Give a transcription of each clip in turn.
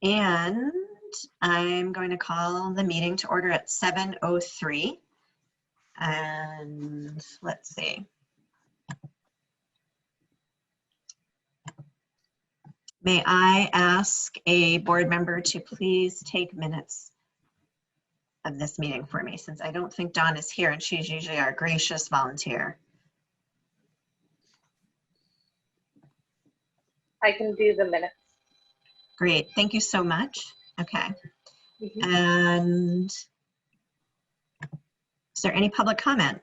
And I'm going to call the meeting to order at 7:03. And let's see. May I ask a board member to please take minutes of this meeting for me, since I don't think Dawn is here and she's usually our gracious volunteer. I can do the minutes. Great, thank you so much. Okay. Mm-hmm. And is there any public comment?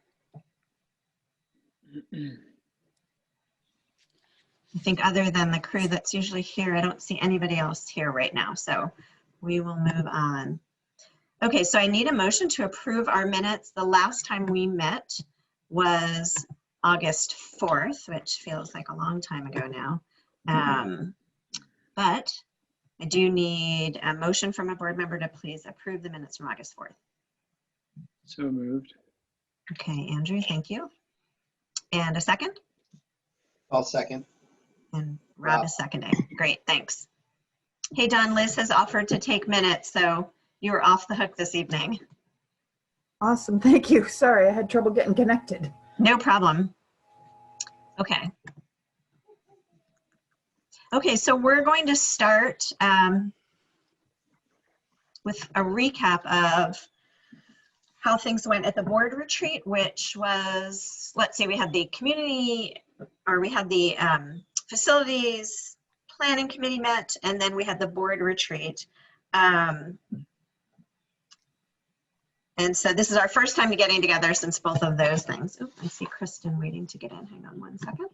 I think other than the crew that's usually here, I don't see anybody else here right now, so we will move on. Okay, so I need a motion to approve our minutes. The last time we met was August 4th, which feels like a long time ago now. But I do need a motion from a board member to please approve the minutes from August 4th. So moved. Okay, Andrew, thank you. And a second? I'll second. And Rob is seconding. Great, thanks. Hey, Don, Liz has offered to take minutes, so you're off the hook this evening. Awesome, thank you. Sorry, I had trouble getting connected. No problem. Okay. Okay, so we're going to start with a recap of how things went at the board retreat, which was, let's see, we had the community, or we had the facilities planning committee met, and then we had the board retreat. And so this is our first time getting together since both of those things. Oh, I see Kristen waiting to get in. Hang on one second.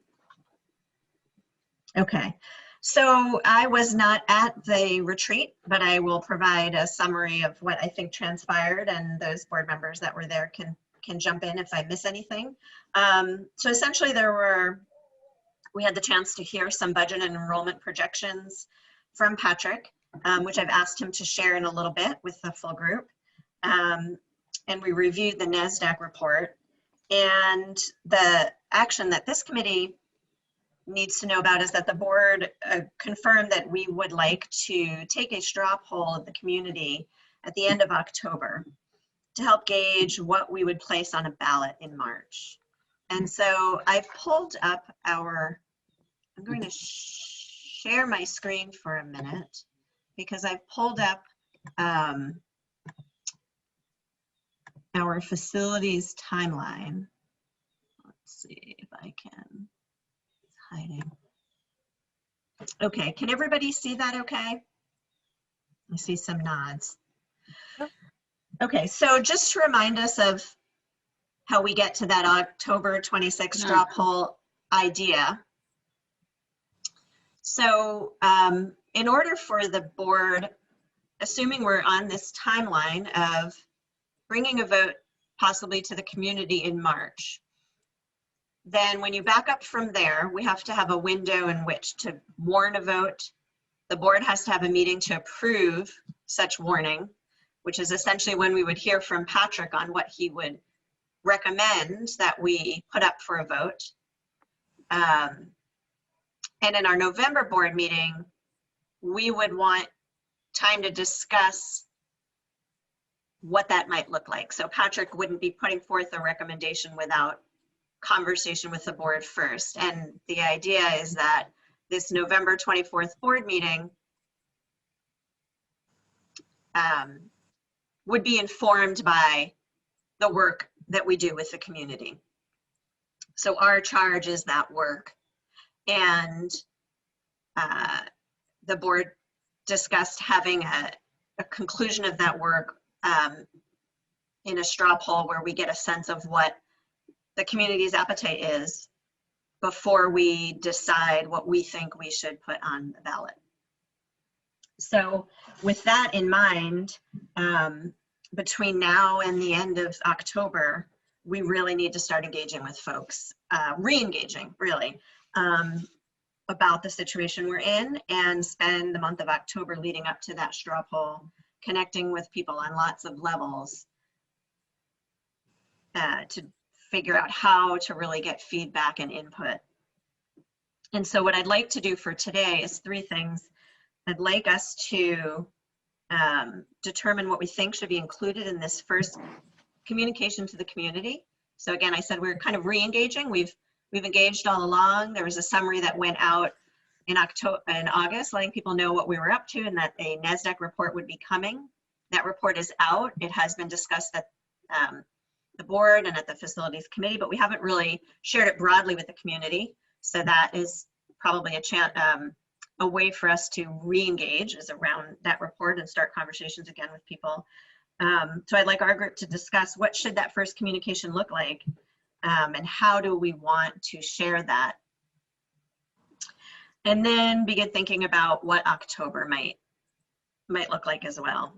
Okay, so I was not at the retreat, but I will provide a summary of what I think transpired, and those board members that were there can jump in if I miss anything. So essentially we had the chance to hear some budget and enrollment projections from Patrick, which I've asked him to share in a little bit with the full group. And we reviewed the NASDAQ report, and the action that this committee needs to know about is that the board confirmed that we would like to take a straw poll of the community at the end of October to help gauge what we would place on a ballot in March. And so I've pulled up I'm going to share my screen for a minute because I've pulled up our facilities timeline. Let's see if I can. It's hiding. Okay, can everybody see that okay? I see some nods. Okay, so just to remind us of how we get to that October 26th straw poll idea. So in order for the board, assuming we're on this timeline of bringing a vote possibly to the community in March, then when you back up from there, we have to have a window in which to warn a vote. The board has to have a meeting to approve such warning, which is essentially when we would hear from Patrick on what he would recommend that we put up for a vote. And in our November board meeting, we would want time to discuss what that might look like. So Patrick wouldn't be putting forth a recommendation without conversation with the board first. And the idea is that this November 24th board meeting would be informed by the work that we do with the community. So our charge is that work. And the board discussed having a conclusion of that work in a straw poll where we get a sense of what the community's appetite is before we decide what we think we should put on the ballot. So with that in mind, between now and the end of October, we really need to start engaging with folks, re-engaging really, about the situation we're in, and spend the month of October leading up to that straw poll, connecting with people on lots of levels to figure out how to really get feedback and input. And so what I'd like to do for today is three things. I'd like us to determine what we think should be included in this first communication to the community. So again, I said we're kind of re-engaging. We've engaged all along. There was a summary that went out in August, letting people know what we were up to and that a NASDAQ report would be coming. That report is out. It has been discussed at the board and at the facilities committee, but we haven't really shared it broadly with the community. So that is probably a way for us to re-engage is around that report and start conversations again with people. So I'd like our group to discuss what should that first communication look like, and how do we want to share that? And then begin thinking about what October might look like as well.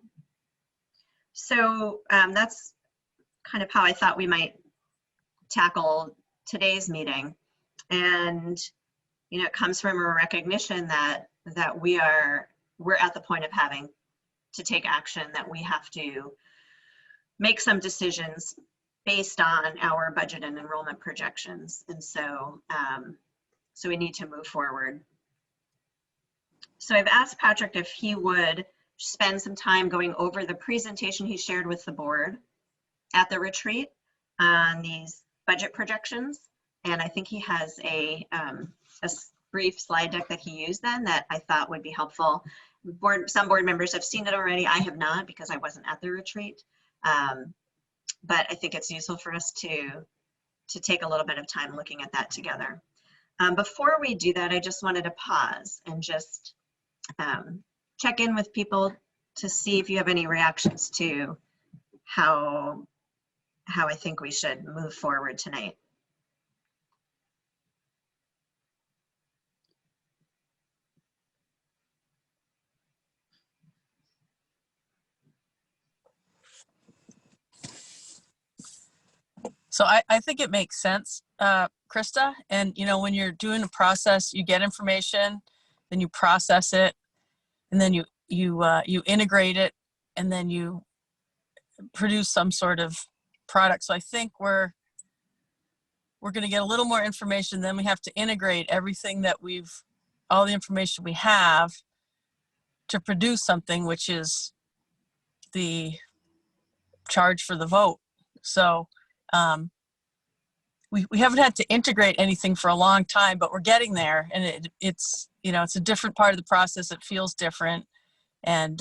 So that's kind of how I thought we might tackle today's meeting. And you know, it comes from a recognition that we're at the point of having to take action, that we have to make some decisions based on our budget and enrollment projections. And so, so we need to move forward. So I've asked Patrick if he would spend some time going over the presentation he shared with the board at the retreat on these budget projections. And I think he has a brief slide deck that he used then that I thought would be helpful. Some board members have seen it already. I have not because I wasn't at the retreat. But I think it's useful for us to take a little bit of time looking at that together. Before we do that, I just wanted to pause and just check in with people to see if you have any reactions to how I think we should move forward tonight. So I think it makes sense, Krista. And, you know, when you're doing a process, you get information, then you process it, and then you integrate it, and then you produce some sort of product. So I think we're going to get a little more information. Then we have to integrate everything that all the information we have to produce something, which is the charge for the vote. So we haven't had to integrate anything for a long time, but we're getting there, and it's you know, it's a different part of the process. It feels different, and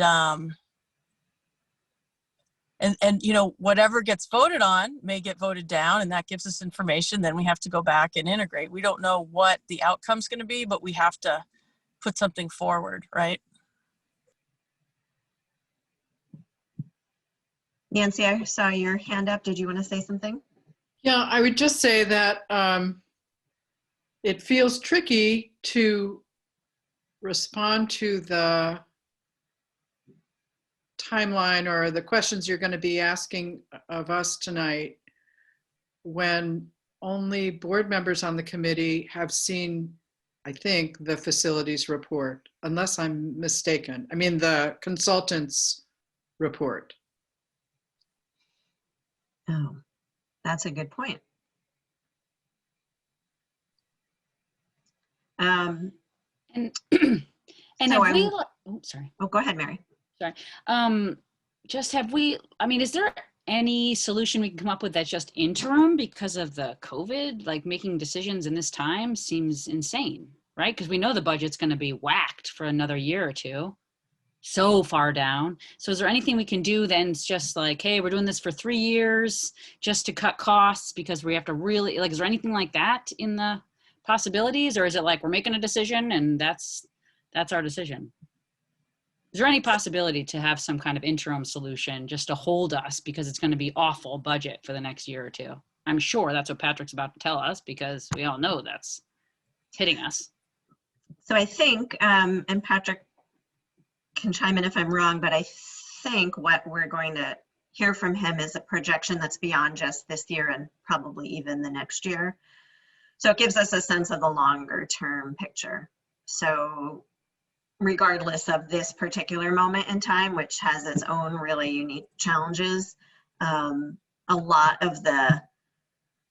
you know, whatever gets voted on may get voted down, and that gives us information. Then we have to go back and integrate. We don't know what the outcome's going to be, but we have to put something forward, right? Nancy, I saw your hand up. Did you want to say something? Yeah, I would just say that it feels tricky to respond to the timeline or the questions you're going to be asking of us tonight when only board members on the committee have seen, I think, the facilities report, unless I'm mistaken. I mean, the consultants report. Oh, that's a good point. And So have we, oh, sorry. Oh, go ahead, Mary. Just have we, I mean, is there any solution we can come up with that's just interim because of the COVID? Like making decisions in this time seems insane, right? Because we know the budget's going to be whacked for another year or two, so far down. So is there anything we can do then? It's just like, hey, we're doing this for 3 years just to cut costs because we have to really, like, is there anything like that in the possibilities? Or is it like we're making a decision and that's our decision? Is there any possibility to have some kind of interim solution just to hold us because it's going to be awful budget for the next year or two? I'm sure that's what Patrick's about to tell us because we all know that's hitting us. So I think, and Patrick can chime in if I'm wrong, but I think what we're going to hear from him is a projection that's beyond just this year and probably even the next year. So it gives us a sense of the longer term picture. So regardless of this particular moment in time, which has its own really unique challenges, a lot of the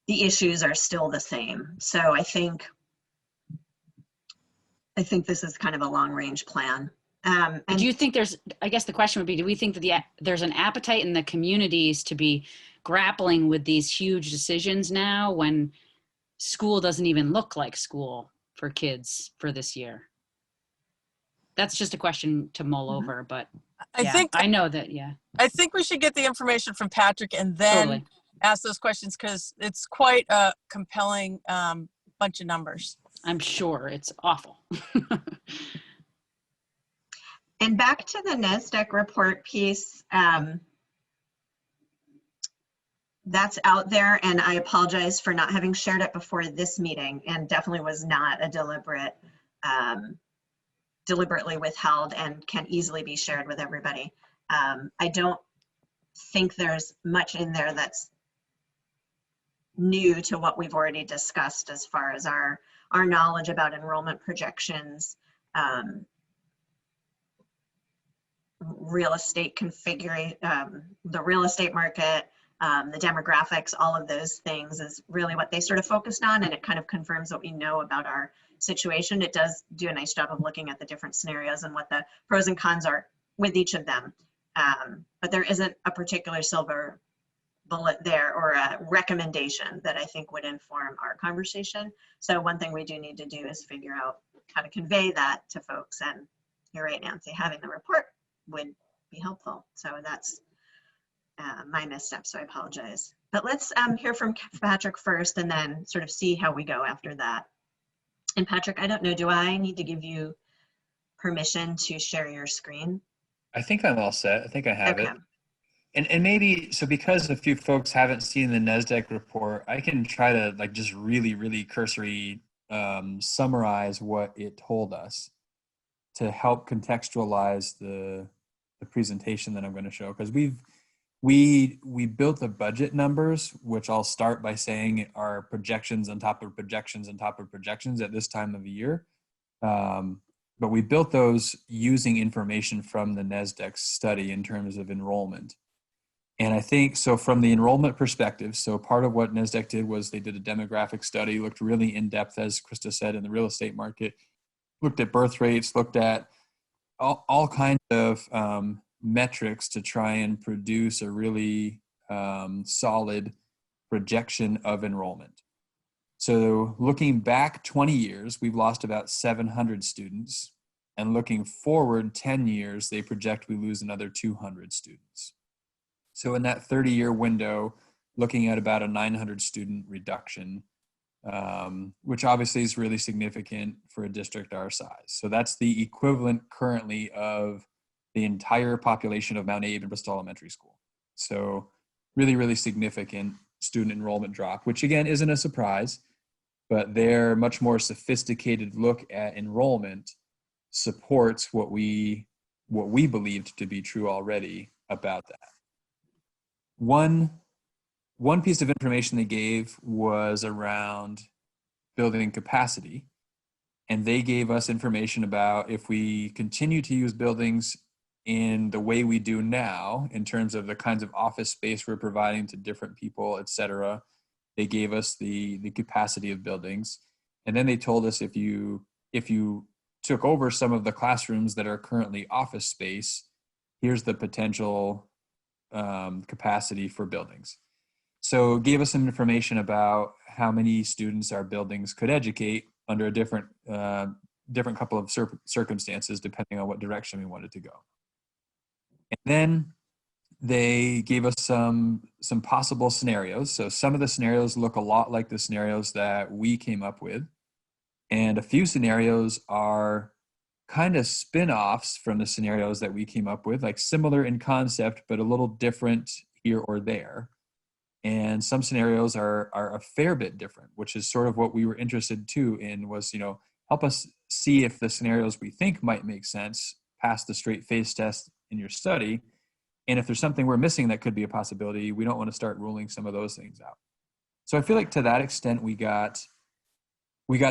issues are still the same. So I think this is kind of a long range plan Do And you think I guess the question would be, do we think that there's an appetite in the communities to be grappling with these huge decisions now when school doesn't even look like school for kids for this year? That's just a question to mull over, but I yeah, think I know that, yeah, I think we should get the information from Patrick and then totally. ask those questions because it's quite a compelling bunch of numbers. I'm sure it's awful. And back to the NASDAQ report piece, that's out there, and I apologize for not having shared it before this meeting, and definitely was not a deliberately withheld and can easily be shared with everybody. I don't think there's much in there that's new to what we've already discussed as far as our knowledge about enrollment projections, real estate configuration, the real estate market, the demographics, all of those things is really what they sort of focused on, and it kind of confirms what we know about our situation. It does do a nice job of looking at the different scenarios and what the pros and cons are with each of them. But there isn't a particular silver bullet there or a recommendation that I think would inform our conversation. So one thing we do need to do is figure out how to convey that to folks. And you're right, Nancy, having the report would be helpful. So that's my misstep, so I apologize. But let's hear from Patrick first and then sort of see how we go after that. And Patrick, I don't know, do I need to give you permission to share your screen? I think I'm all set. I think I have Okay. it. And maybe, so because a few folks haven't seen the NASDAQ report, I can try to like just really cursory summarize what it told us to help contextualize the presentation that I'm going to show. Because we built the budget numbers, which I'll start by saying are projections on top of projections on top of projections at this time of the year. But we built those using information from the NASDAQ study in terms of enrollment. And I think, so from the enrollment perspective, so part of what NASDAQ did was they did a demographic study, looked really in depth, as Krista said, in the real estate market, looked at birth rates, looked at all kinds of metrics to try and produce a really solid projection of enrollment. So looking back 20 years, we've lost about 700 students. And looking forward 10 years, they project we lose another 200 students. So in that 30-year window, looking at about a 900 student reduction, which obviously is really significant for a district our size. So that's the equivalent currently of the entire population of Mount Abe and Bristol Elementary School. So really significant student enrollment drop, which again isn't a surprise, but their much more sophisticated look at enrollment supports what we believed to be true already about that. One piece of information they gave was around building capacity, and they gave us information about if we continue to use buildings in the way we do now, in terms of the kinds of office space we're providing to different people, et cetera. They gave us the capacity of buildings. And then they told us if you took over some of the classrooms that are currently office space, here's the potential capacity for buildings. So it gave us some information about how many students our buildings could educate under a different couple of circumstances, depending on what direction we wanted to go. And then they gave us some possible scenarios. So some of the scenarios look a lot like the scenarios that we came up with. And a few scenarios are kind of spin-offs from the scenarios that we came up with, like similar in concept, but a little different here or there. And some scenarios are a fair bit different, which is sort of what we were interested too in, was, help us see if the scenarios we think might make sense pass the straight face test in your study. And if there's something we're missing that could be a possibility, we don't want to start ruling some of those things out. So I feel like to that extent, we got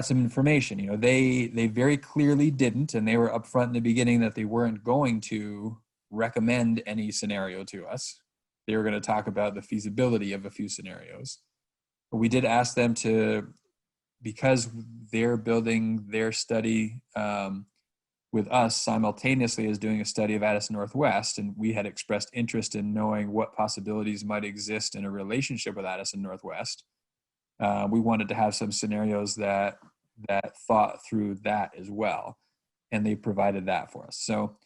some information. They very clearly didn't, and they were upfront in the beginning that they weren't going to recommend any scenario to us. They were going to talk about the feasibility of a few scenarios. But we did ask them to, because they're building their study with us simultaneously as doing a study of Addison Northwest, and we had expressed interest in knowing what possibilities might exist in a relationship with Addison Northwest. We wanted to have some scenarios that thought through that as well, and they provided that for us. So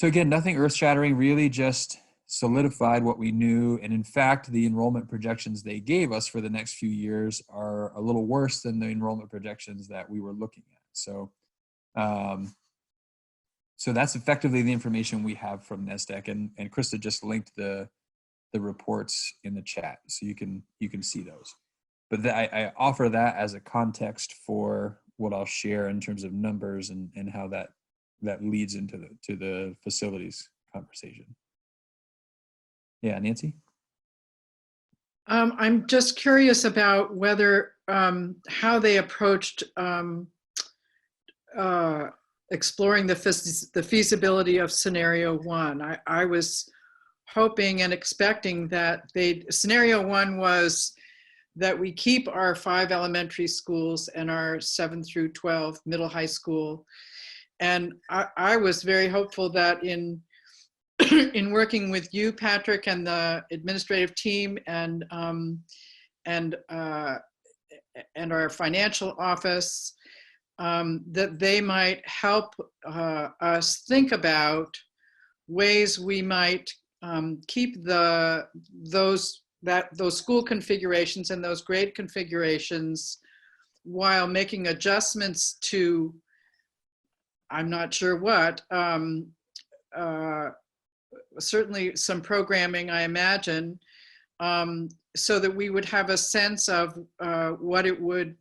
again, nothing earth-shattering, really just solidified what we knew. And in fact, the enrollment projections they gave us for the next few years are a little worse than the enrollment projections that we were looking at. So, so that's effectively the information we have from NESDEC, and Krista just linked the reports in the chat, so you can see those. But I offer that as a context for what I'll share in terms of numbers and how that leads into the facilities conversation. Yeah, Nancy? I'm just curious about whether how they approached exploring the feasibility of scenario one. I was hoping and expecting that scenario one was that we keep our 5 elementary schools and our 7 through 12 middle high school. And I was very hopeful that in working with you, Patrick, and the administrative team and our financial office, that they might help us think about ways we might keep those school configurations and those grade configurations while making adjustments to, I'm not sure what, certainly some programming, I imagine, so that we would have a sense of what it would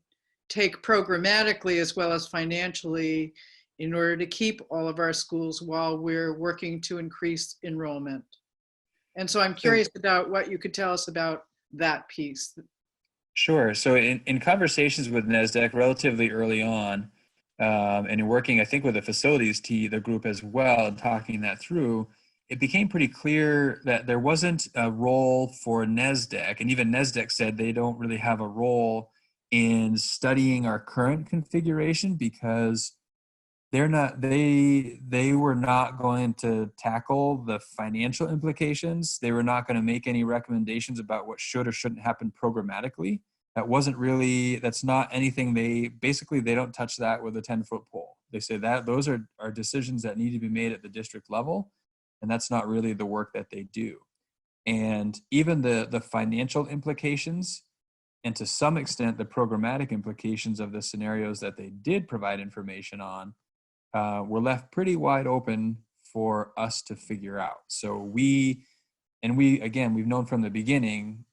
take programmatically as well as financially in order to keep all of our schools while we're working to increase enrollment. And so I'm curious about what you could tell us about that piece. Sure. So in conversations with NESDEC relatively early on, and in working, I think, with the facilities team, the group as well, and talking that through, it became pretty clear that there wasn't a role for NESDEC, and even NESDEC said they don't really have a role in studying our current configuration because they were not going to tackle the financial implications. They were not going to make any recommendations about what should or shouldn't happen programmatically. That's not anything they don't touch that with a 10-foot pole. They say that those are decisions that need to be made at the district level, and that's not really the work that they do. And even the financial implications, and to some extent the programmatic implications of the scenarios that they did provide information on, were left pretty wide open for us to figure out. So we've known from the beginning,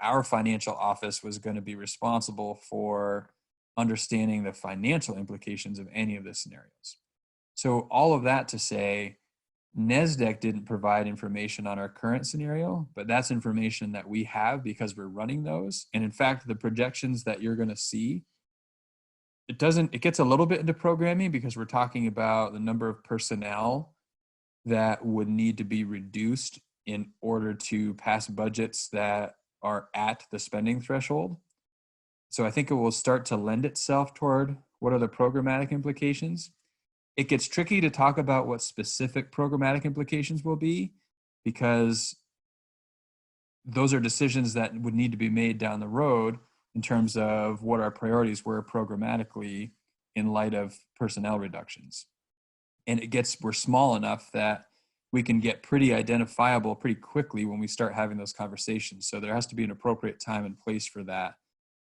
our financial office was going to be responsible for understanding the financial implications of any of the scenarios. So all of that to say, NESDEC didn't provide information on our current scenario, but that's information that we have because we're running those. And in fact, the projections that you're going to see, it gets a little bit into programming because we're talking about the number of personnel that would need to be reduced in order to pass budgets that are at the spending threshold. So I think it will start to lend itself toward what are the programmatic implications. It gets tricky to talk about what specific programmatic implications will be because those are decisions that would need to be made down the road in terms of what our priorities were programmatically in light of personnel reductions. And we're small enough that we can get pretty identifiable pretty quickly when we start having those conversations. So there has to be an appropriate time and place for that.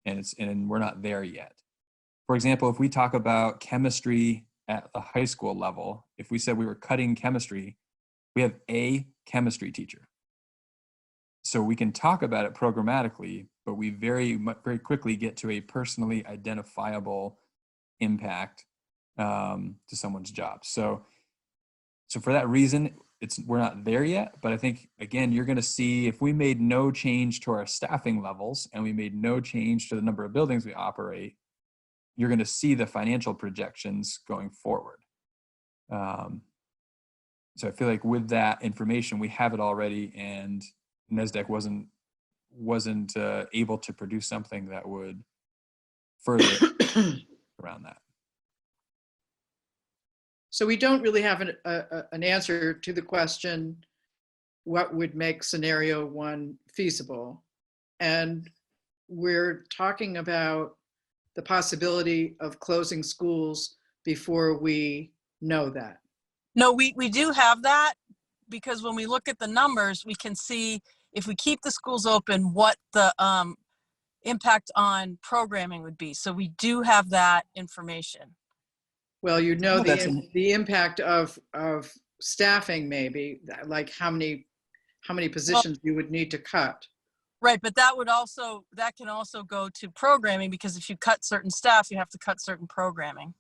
And we're not there yet. For example, if we talk about chemistry at the high school level, if we said we were cutting chemistry, we have a chemistry teacher. So we can talk about it programmatically, but we very quickly get to a personally identifiable impact to someone's job. So for that reason, we're not there yet, but I think, again, you're going to see if we made no change to our staffing levels and we made no change to the number of buildings we operate, you're going to see the financial projections going forward. So I feel like with that information, we have it already, and NESDEC wasn't able to produce something that would further around that. So we don't really have an answer to the question, what would make scenario one feasible? And we're talking about the possibility of closing schools before we know that. No, we do have that, because when we look at the numbers, we can see if we keep the schools open, what the impact on programming would be. So we do have that information. Well, you know, No, that's the impact of staffing, maybe, like how many positions you would need to cut. Right, but that can also go to programming, because if you cut certain staff, you have to cut certain programming.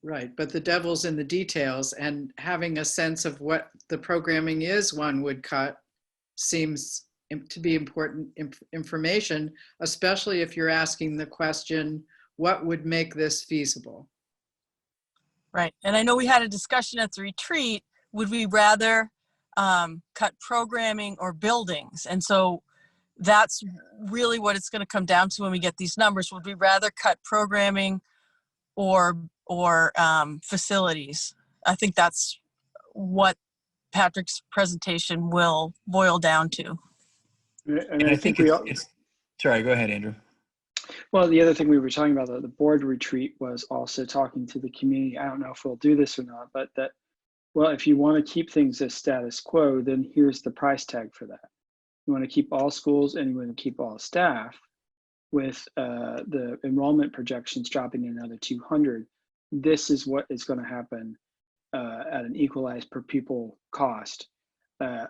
Right, but the devil's in the details, and having a sense of what the programming is one would cut seems to be important information, especially if you're asking the question, what would make this feasible? Right, and I know we had a discussion at the retreat, would we rather cut programming or buildings? And so that's really what it's going to come down to when we get these numbers. Would we rather cut programming or facilities? I think that's what Patrick's presentation will boil down to. And And I I think think we all, it's sorry, go ahead, Andrew. well, the other thing we were talking about, the board retreat, was also talking to the community. I don't know if we'll do this or not, but that, well, if you want to keep things as status quo, then here's the price tag for that. You want to keep all schools and you want to keep all staff, with the enrollment projections dropping another 200. This is what is going to happen at an equalized per pupil cost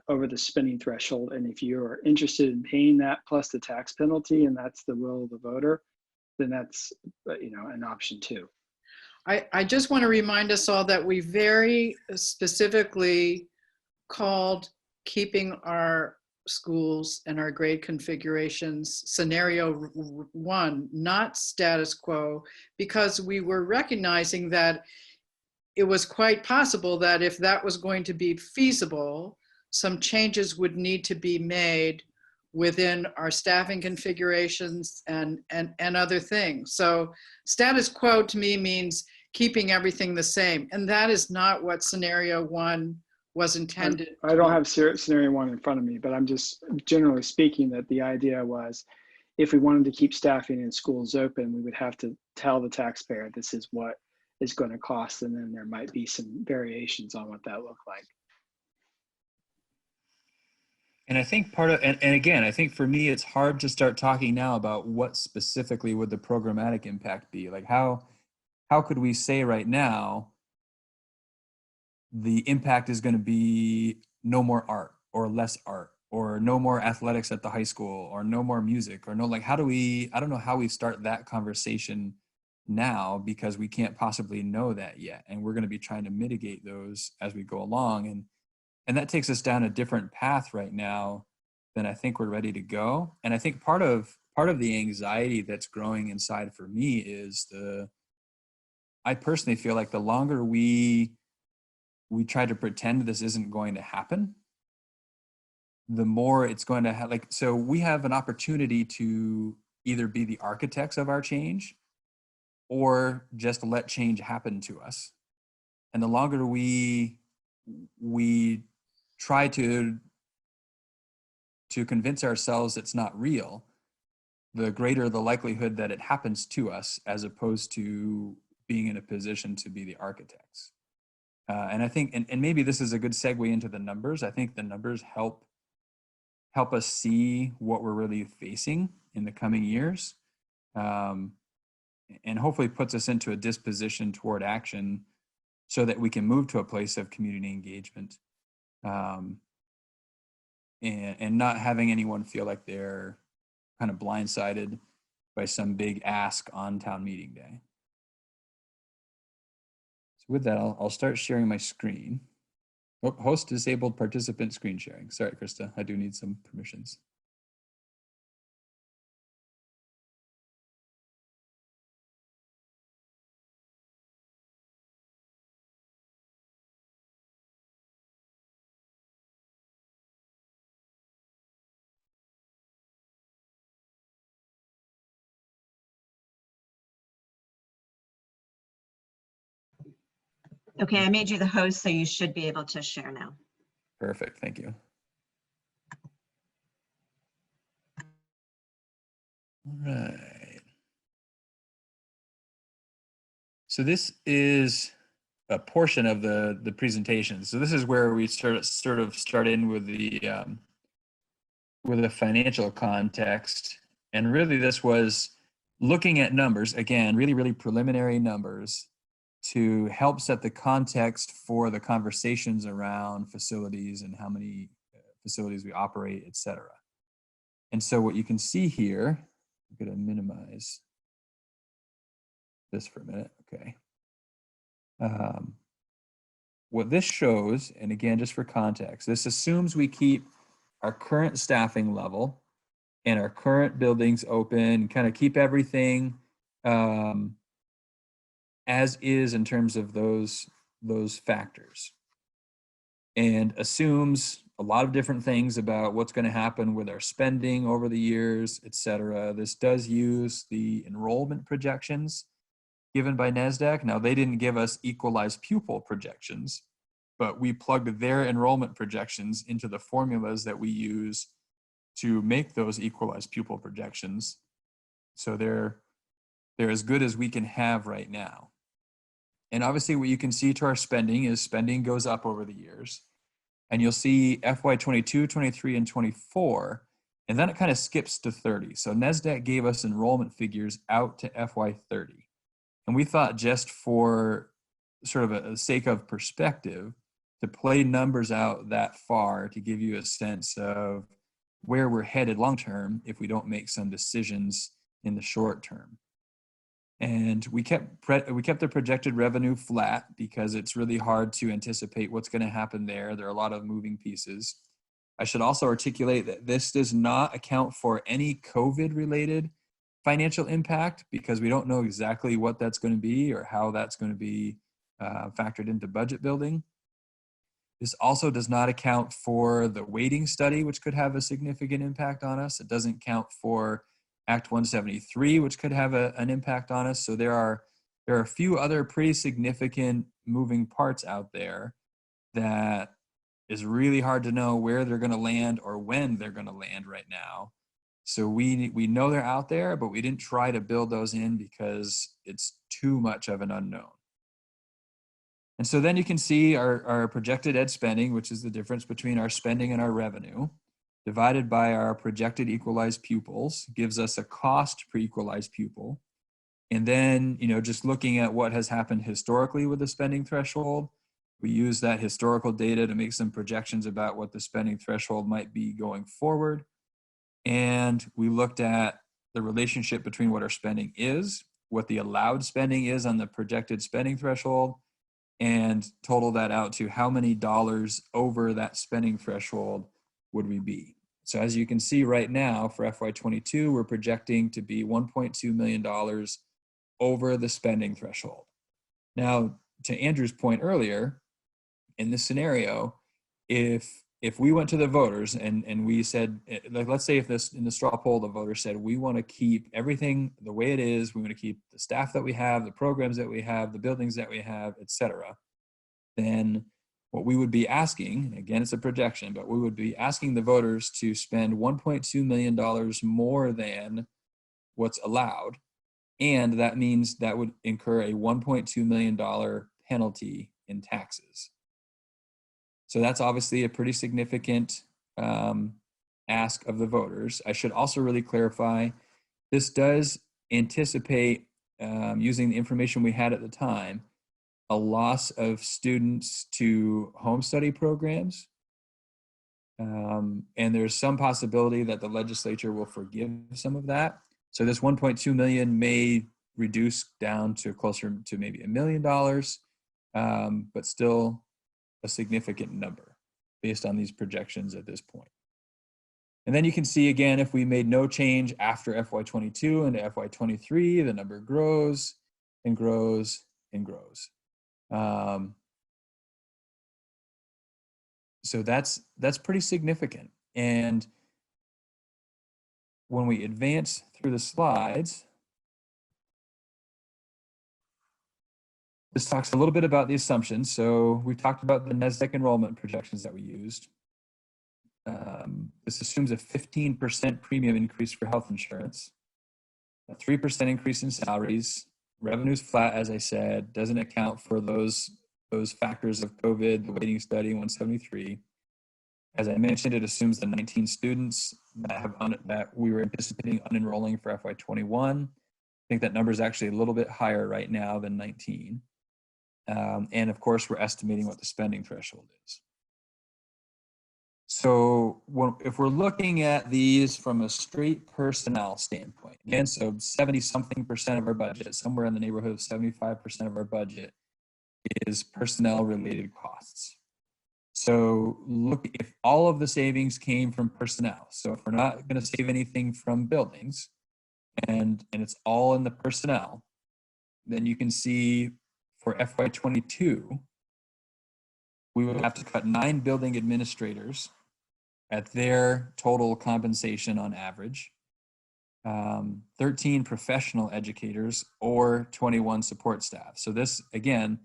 over the spending threshold. And if you're interested in paying that plus the tax penalty, and that's the will of the voter, then that's an option too. I just want to remind us all that we very specifically called keeping our schools and our grade configurations scenario one, not status quo, because we were recognizing that it was quite possible that if that was going to be feasible, some changes would need to be made within our staffing configurations and other things. So status quo to me means keeping everything the same. And that is not what scenario one was intended. I don't have scenario one in front of me, but I'm just generally speaking that the idea was, if we wanted to keep staffing in schools open, we would have to tell the taxpayer this is what is going to cost, and then there might be some variations on what that looked like. And I think and again, I think for me, it's hard to start talking now about what specifically would the programmatic impact be. Like how could we say right now the impact is going to be no more art or less art or no more athletics at the high school or no more music or no, like, I don't know how we start that conversation now, because we can't possibly know that yet. And we're going to be trying to mitigate those as we go along. And that takes us down a different path right now than I think we're ready to go. And I think part of the anxiety that's growing inside for me is I personally feel like the longer we try to pretend this isn't going to happen, the more it's going to have, like, so we have an opportunity to either be the architects of our change or just let change happen to us. And the longer we try to convince ourselves it's not real, the greater the likelihood that it happens to us, as opposed to being in a position to be the architects. And I think, and maybe this is a good segue into the numbers. I think the numbers help us see what we're really facing in the coming years, and hopefully puts us into a disposition toward action so that we can move to a place of community engagement, and not having anyone feel like they're kind of blindsided by some big ask on town meeting day. So with that, I'll start sharing my screen. Oh, host disabled participant screen sharing. Sorry, Krista, I do need some permissions. Okay, I made you the host, so you should be able to share now. Perfect, thank you. All right. So this is a portion of the presentation. So this is where we start in with the financial context. And really this was looking at numbers, again, really, really preliminary numbers to help set the context for the conversations around facilities and how many facilities we operate, et cetera. And so what you can see here, I'm going to minimize this for a minute. Okay. What this shows, and again, just for context, this assumes we keep our current staffing level and our current buildings open, kind of keep everything as is in terms of those factors, and assumes a lot of different things about what's going to happen with our spending over the years, et cetera. This does use the enrollment projections given by NASDAQ. Now, they didn't give us equalized pupil projections, but we plugged their enrollment projections into the formulas that we use to make those equalized pupil projections. So they're as good as we can have right now. And obviously what you can see to our spending is spending goes up over the years. And you'll see FY22, 23, and 24, and then it kind of skips to 30. So NASDAQ gave us enrollment figures out to FY30. And we thought, just for sort of a sake of perspective, to play numbers out that far to give you a sense of where we're headed long-term if we don't make some decisions in the short term. And we kept the projected revenue flat because it's really hard to anticipate what's going to happen there. There are a lot of moving pieces. I should also articulate that this does not account for any COVID-related financial impact, because we don't know exactly what that's going to be or how that's going to be factored into budget building. This also does not account for the weighting study, which could have a significant impact on us. It doesn't count for Act 173, which could have an impact on us. So there are a few other pretty significant moving parts out there that is really hard to know where they're going to land or when they're going to land right now. So we know they're out there, but we didn't try to build those in because it's too much of an unknown. And so then you can see our projected ed spending, which is the difference between our spending and our revenue, divided by our projected equalized pupils, gives us a cost per equalized pupil. And then, just looking at what has happened historically with the spending threshold, we use that historical data to make some projections about what the spending threshold might be going forward. And we looked at the relationship between what our spending is, what the allowed spending is on the projected spending threshold, and total that out to how many dollars over that spending threshold would we be. So as you can see right now for FY22, we're projecting to be $1.2 million over the spending threshold. Now, to Andrew's point earlier, in this scenario, if we went to the voters and we said, like, let's say if in the straw poll, the voters said, we want to keep everything the way it is, we want to keep the staff that we have, the programs that we have, the buildings that we have, et cetera, then what we would be asking, again, it's a projection, but we would be asking the voters to spend $1.2 million more than what's allowed. And that means that would incur a $1.2 million penalty in taxes. So that's obviously a pretty significant ask of the voters. I should also really clarify, this does anticipate, using the information we had at the time, a loss of students to home study programs. And there's some possibility that the legislature will forgive some of that. So this 1.2 million may reduce down to closer to maybe $1 million, but still a significant number based on these projections at this point. And then you can see again, if we made no change after FY22 into FY23, the number grows and grows and grows. So that's pretty significant. And when we advance through the slides, This talks a little bit about the assumptions. So we talked about the NESDEC enrollment projections that we used. This assumes a 15% premium increase for health insurance, a 3% increase in salaries, revenues flat, as I said, doesn't account for those factors of COVID, the waiting study, 173. As I mentioned, it assumes the 19 students that we were anticipating unenrolling for FY21. I think that number is actually a little bit higher right now than 19. And of course, we're estimating what the spending threshold is. So if we're looking at these from a straight personnel standpoint, again, so 70-something% of our budget, somewhere in the neighborhood of 75% of our budget is personnel related costs. So look, if all of the savings came from personnel, so if we're not going to save anything from buildings and it's all in the personnel, then you can see for FY22, we would have to cut 9 building administrators at their total compensation on average, 13 professional educators, or 21 support staff. So this, again,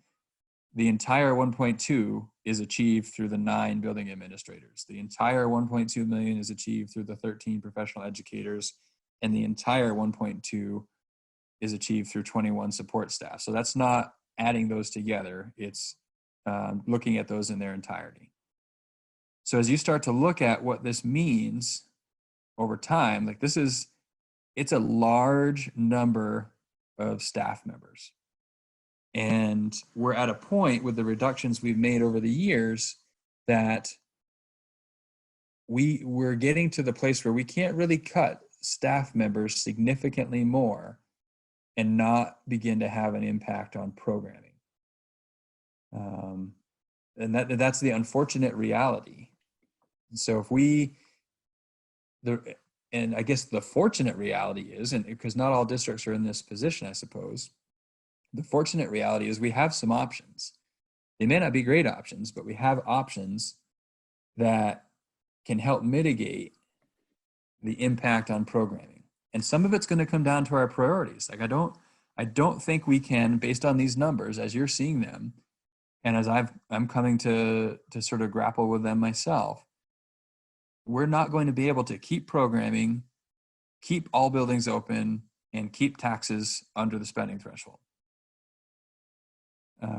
the entire 1.2 is achieved through the 9 building administrators. The entire 1.2 million is achieved through the 13 professional educators, and the entire 1.2 is achieved through 21 support staff. So that's not adding those together. It's looking at those in their entirety. So as you start to look at what this means over time, like it's a large number of staff members. And we're at a point with the reductions we've made over the years that we're getting to the place where we can't really cut staff members significantly more and not begin to have an impact on programming. And that's the unfortunate reality. So and I guess the fortunate reality is, and because not all districts are in this position, I suppose, the fortunate reality is we have some options. They may not be great options, but we have options that can help mitigate the impact on programming. And some of it's going to come down to our priorities. Like I don't think we can, based on these numbers, as you're seeing them, and as I'm coming to sort of grapple with them myself, we're not going to be able to keep programming, keep all buildings open, and keep taxes under the spending threshold.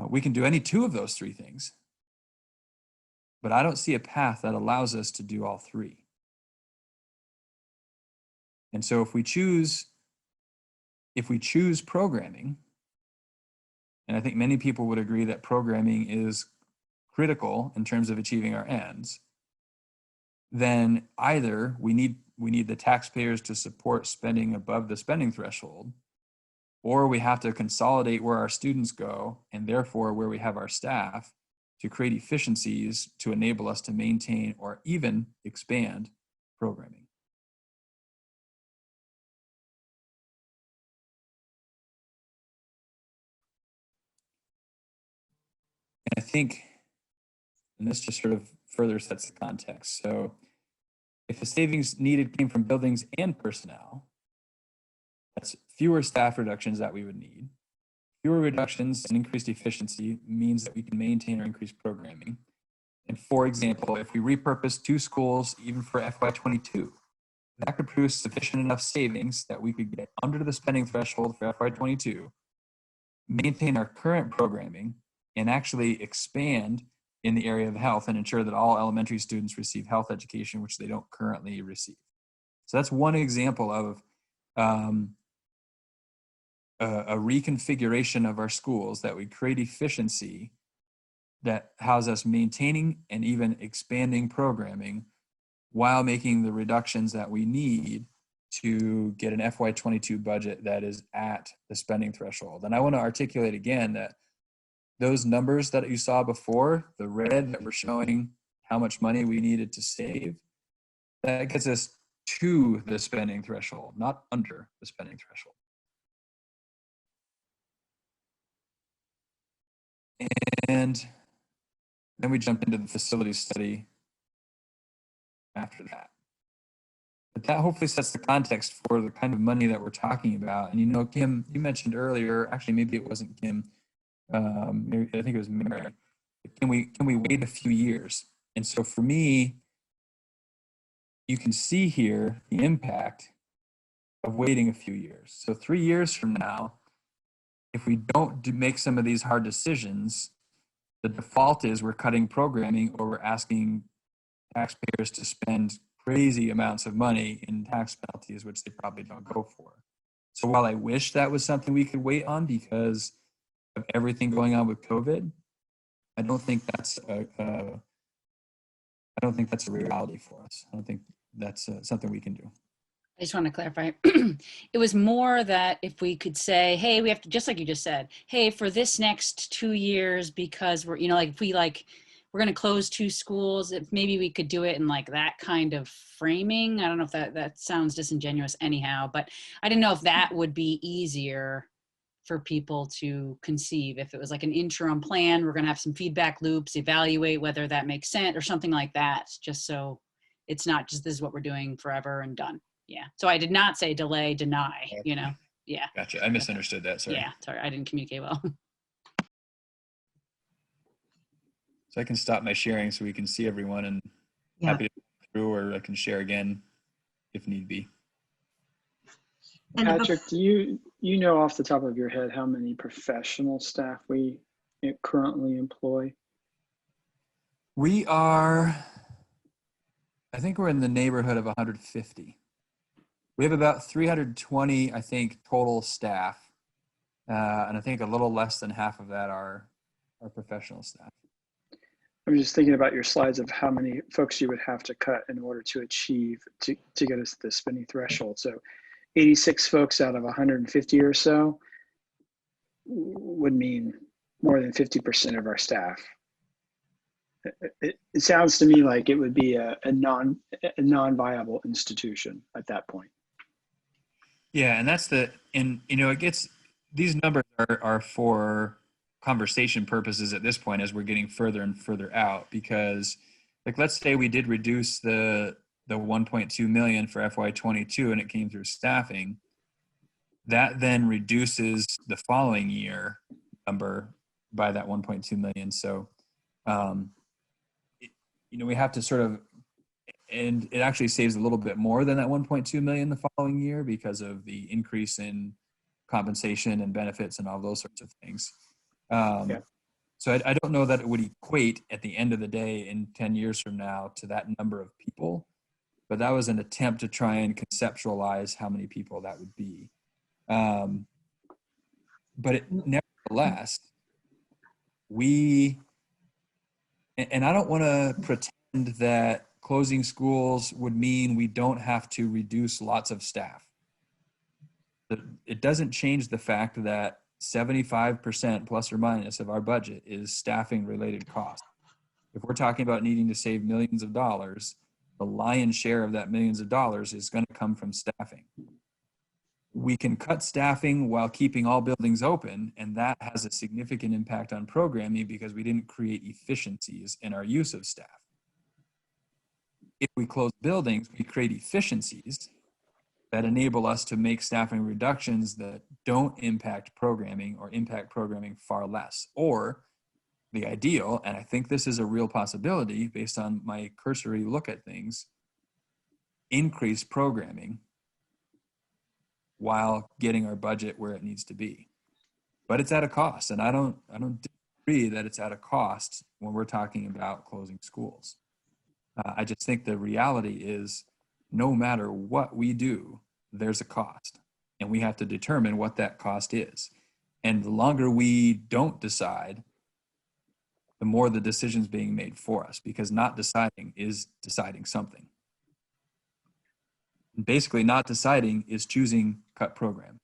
We can do any 2 of those 3 things, but I don't see a path that allows us to do all 3. And so if we choose programming, and I think many people would agree that programming is critical in terms of achieving our ends, then either we need the taxpayers to support spending above the spending threshold, or we have to consolidate where our students go and therefore where we have our staff to create efficiencies to enable us to maintain or even expand programming. And I think, and this just sort of further sets the context. So if the savings needed came from buildings and personnel, that's fewer staff reductions that we would need. Fewer reductions and increased efficiency means that we can maintain or increase programming. And for example, if we repurpose 2 schools, even for FY22, that could produce sufficient enough savings that we could get under the spending threshold for FY22, maintain our current programming, and actually expand in the area of health and ensure that all elementary students receive health education, which they don't currently receive. So that's one example of a reconfiguration of our schools that would create efficiency that has us maintaining and even expanding programming while making the reductions that we need to get an FY22 budget that is at the spending threshold. And I want to articulate again that those numbers that you saw before, the red that were showing how much money we needed to save, that gets us to the spending threshold, not under the spending threshold. And then we jump into the facility study after that. But that hopefully sets the context for the kind of money that we're talking about. And you know, Kim, you mentioned earlier, actually maybe it wasn't Kim, I think it was Mary. Can we wait a few years? And so for me, you can see here the impact of waiting a few years. So 3 years from now, if we don't make some of these hard decisions, the default is we're cutting programming or we're asking taxpayers to spend crazy amounts of money in tax penalties, which they probably don't go for. So while I wish that was something we could wait on because of everything going on with COVID, I don't think that's a reality for us. I don't think that's something we can do. I just want to clarify. It was more that if we could say, hey, we have to, just like you just said, hey, for this next 2 years, because we're, like if we we're going to close 2 schools, if maybe we could do it in like that kind of framing. I don't know if that sounds disingenuous anyhow, but I didn't know if that would be easier for people to conceive. If it was like an interim plan, we're going to have some feedback loops, evaluate whether that makes sense or something like that, just so it's not just this is what we're doing forever and done. Yeah. So I did not say delay, deny, Yeah. Gotcha. I misunderstood that. Sorry. Yeah. Sorry. I didn't communicate well. So I can stop my sharing so we can see everyone, and Yeah. happy to go through, or I can share again if need be. And Patrick, do you know off the top of your head how many professional staff we currently employ? We are, I think we're in the neighborhood of 150. We have about 320, I think, total staff. And I think a little less than half of that are professional staff. I'm just thinking about your slides of how many folks you would have to cut in order to achieve, to get us to the spending threshold. So 86 folks out of 150 or so would mean more than 50% of our staff. It sounds to me like it would be a non-viable institution at that point. Yeah, and that's it gets, these numbers are for conversation purposes at this point as we're getting further and further out, because like, let's say we did reduce the 1.2 million for FY22 and it came through staffing, that then reduces the following year number by that 1.2 million. So, we have to sort of, and it actually saves a little bit more than that 1.2 million the following year because of the increase in compensation and benefits and all those sorts of things. Yeah. So I don't know that it would equate at the end of the day in 10 years from now to that number of people, but that was an attempt to try and conceptualize how many people that would be. But nevertheless, and I don't want to pretend that closing schools would mean we don't have to reduce lots of staff. It doesn't change the fact that 75% plus or minus of our budget is staffing related costs. If we're talking about needing to save millions of dollars, the lion's share of that millions of dollars is going to come from staffing. We can cut staffing while keeping all buildings open, and that has a significant impact on programming because we didn't create efficiencies in our use of staff. If we close buildings, we create efficiencies that enable us to make staffing reductions that don't impact programming or impact programming far less. Or the ideal, and I think this is a real possibility based on my cursory look at things, increase programming while getting our budget where it needs to be. But it's at a cost, and I don't disagree that it's at a cost when we're talking about closing schools. I just think the reality is no matter what we do, there's a cost, and we have to determine what that cost is. And the longer we don't decide, the more the decision's being made for us, because not deciding is deciding something. And basically, not deciding is choosing cut program.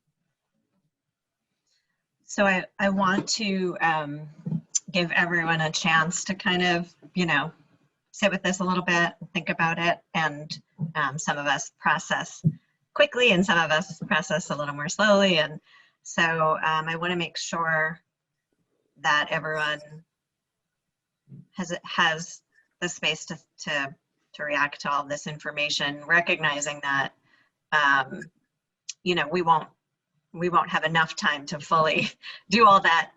So I want to give everyone a chance to kind of, sit with this a little bit, think about it, and some of us process quickly and some of us process a little more slowly. And so I want to make sure that everyone has the space to react to all this information, recognizing that we won't have enough time to fully do all that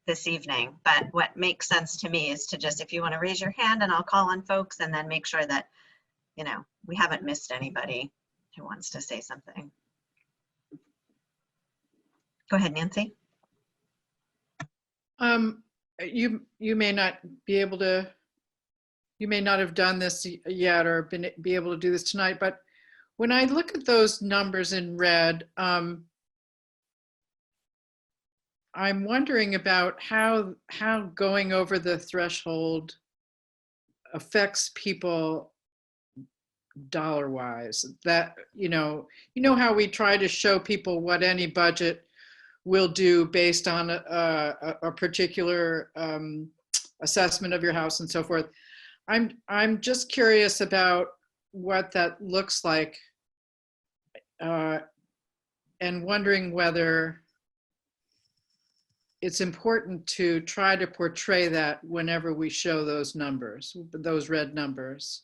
this evening, but what makes sense to me is to just, if you want to raise your hand and I'll call on folks and then make sure that, you know, we haven't missed anybody who wants to say something. Go ahead, Nancy. You may not be able to, you may not have done this yet or be able to do this tonight, but when I look at those numbers in red, I'm wondering about how going over the threshold affects people dollar-wise. That, you know how we try to show people what any budget will do based on a particular assessment of your house and so forth. I'm just curious about what that looks like, and wondering whether it's important to try to portray that whenever we show those numbers, those red numbers.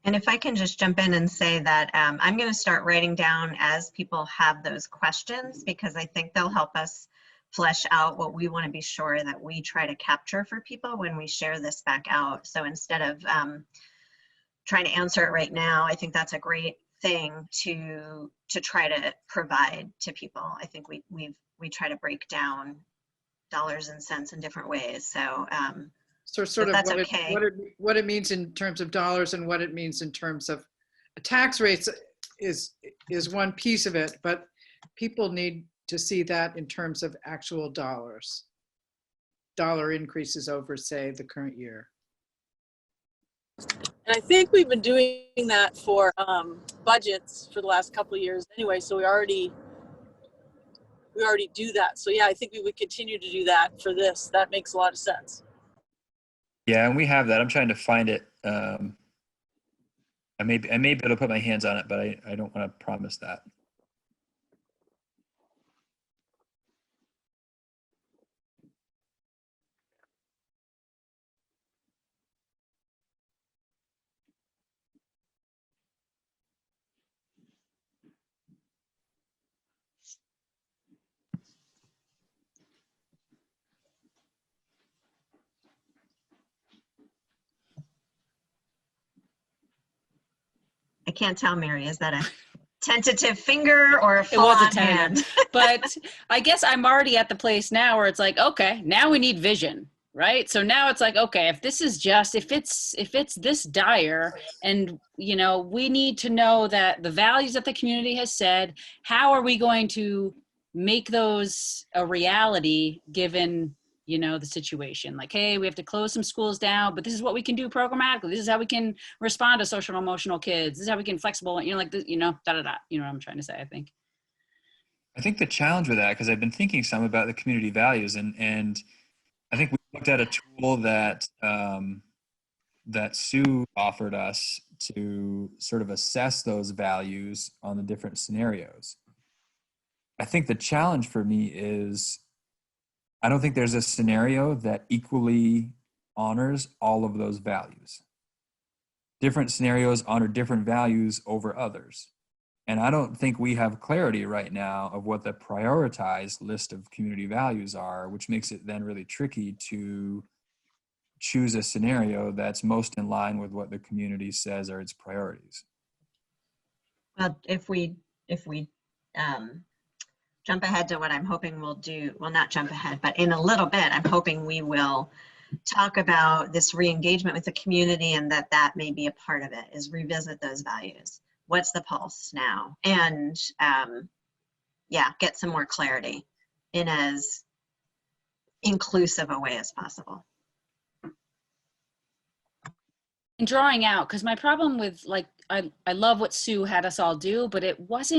And if I can just jump in and say that I'm going to start writing down as people have those questions, because I think they'll help us flesh out what we want to be sure that we try to capture for people when we share this back out. So instead of trying to answer it right now, I think that's a great thing to try to provide to people. I think we try to break down dollars and cents in different ways. So So sort of that's what, okay. what it means in terms of dollars and what it means in terms of tax rates is one piece of it, but people need to see that in terms of actual dollars. Dollar increases over, say, the current year. And I think we've been doing that for budgets for the last couple of years anyway, so we already do that. So yeah, I think we would continue to do that for this. That makes a lot of sense. Yeah, and we have that. I'm trying to find it. I may be able to put my hands on it, but I don't want to promise that. I can't tell, Mary, is that a tentative finger or a It was a full-on tentative, hand? but I guess I'm already at the place now where it's like, okay, now we need vision, right? So now it's like, okay, if this is just, if it's this dire, and you know, we need to know that the values that the community has said, how are we going to make those a reality given, you know, the situation? Like, hey, we have to close some schools down, but this is what we can do programmatically. This is how we can respond to social and emotional kids. This is how we can flexible, you know, like this, you know, you know what I'm trying to say, I think. I think the challenge with that, because I've been thinking some about the community values, and I think we looked at a tool that that Sue offered us to sort of assess those values on the different scenarios. I think the challenge for me is I don't think there's a scenario that equally honors all of those values. Different scenarios honor different values over others. And I don't think we have clarity right now of what the prioritized list of community values are, which makes it then really tricky to choose a scenario that's most in line with what the community says are its priorities. Well, if we jump ahead to what I'm hoping we'll do, well, not jump ahead, but in a little bit, I'm hoping we will talk about this re-engagement with the community, and that may be a part of it, is revisit those values. What's the pulse now? And yeah, get some more clarity in as inclusive a way as possible. And drawing out, because my problem with, like, I love what Sue had us all do, but it was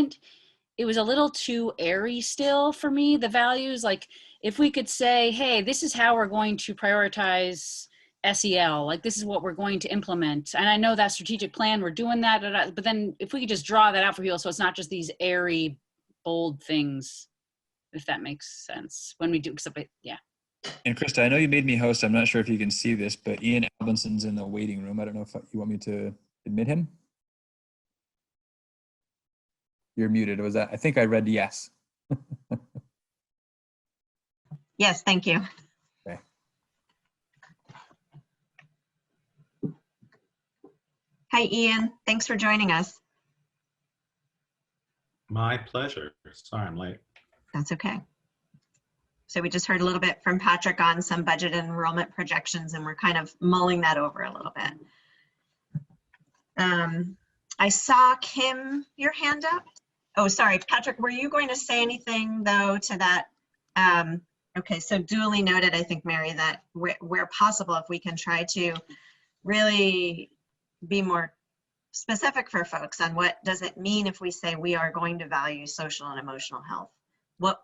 a little too airy still for me, the values. Like, if we could say, hey, this is how we're going to prioritize SEL, like this is what we're going to implement. And I know that strategic plan, we're doing that, but then if we could just draw that out for people, so it's not just these airy, bold things, if that makes sense, when we do, yeah. And Krista, I know you made me host. I'm not sure if you can see this, but Ian Albinson's in the waiting room. I don't know if you want me to admit him. You're muted. Was that? I think I read yes. Yes, thank you. Hi, Ian. Thanks for joining us. My pleasure. Sorry, I'm late. That's okay. So we just heard a little bit from Patrick on some budget and enrollment projections, and we're kind of mulling that over a little bit. I saw Kim, your hand up. Oh, sorry, Patrick, were you going to say anything though to that? Okay, so duly noted, I think, Mary, that where possible, if we can try to really be more specific for folks on what does it mean if we say we are going to value social and emotional health. What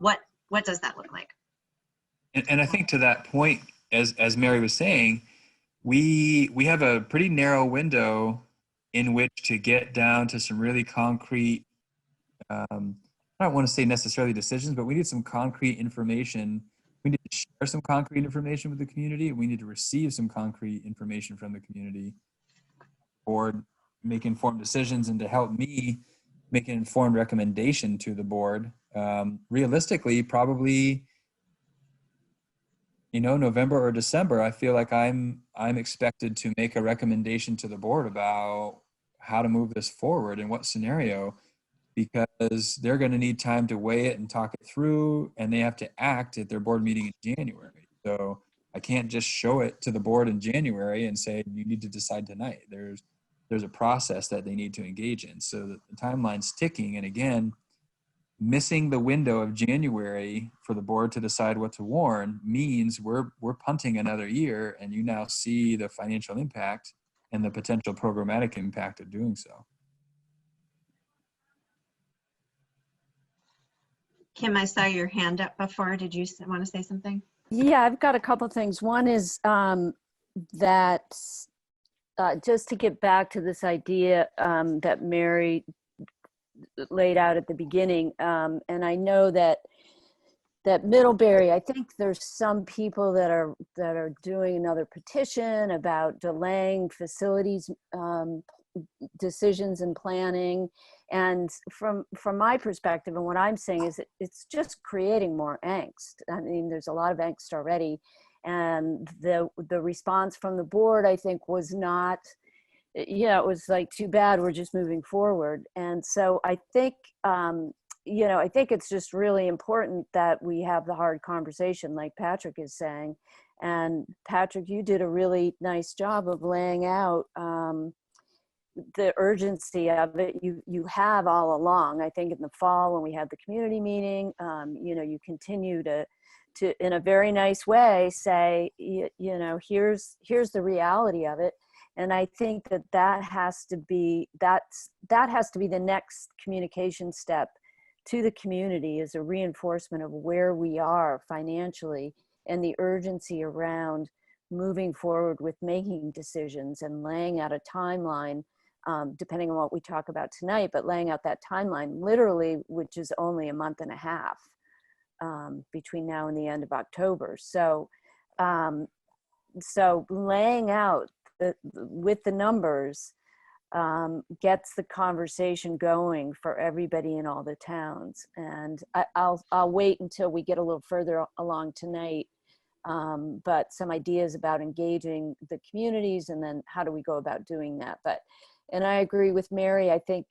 does that look like? And I think to that point, as Mary was saying, we have a pretty narrow window in which to get down to some really concrete, I don't want to say necessarily decisions, but we need some concrete information. We need to share some concrete information with the community. We need to receive some concrete information from the community or make informed decisions, and to help me make an informed recommendation to the board. Realistically, probably, November or December, I feel like I'm expected to make a recommendation to the board about how to move this forward in what scenario, because they're going to need time to weigh it and talk it through, and they have to act at their board meeting in January. So I can't just show it to the board in January and say, you need to decide tonight. There's a process that they need to engage in. So the timeline's ticking. And again, missing the window of January for the board to decide what to warn means we're punting another year, and you now see the financial impact and the potential programmatic impact of doing so. Kim, I saw your hand up before. Did you want to say something? Yeah, I've got a couple things. One is that just to get back to this idea that Mary laid out at the beginning, and I know that Middlebury, I think there's some people that are doing another petition about delaying facilities decisions and planning. And from my perspective, and what I'm saying is it's just creating more angst. I mean, there's a lot of angst already, and the response from the board, I think, was not, it was like, too bad, we're just moving forward. And so I think I think it's just really important that we have the hard conversation, like Patrick is saying. And Patrick, you did a really nice job of laying out the urgency of it. You have all along. I think in the fall when we had the community meeting, you continue to in a very nice way say, here's the reality of it. And I think that has to be the next communication step to the community, is a reinforcement of where we are financially and the urgency around moving forward with making decisions and laying out a timeline, depending on what we talk about tonight, but laying out that timeline literally, which is only a month and a half between now and the end of October. So laying out with the numbers gets the conversation going for everybody in all the towns. And I'll wait until we get a little further along tonight, but some ideas about engaging the communities, and then how do we go about doing that. And I agree with Mary. I think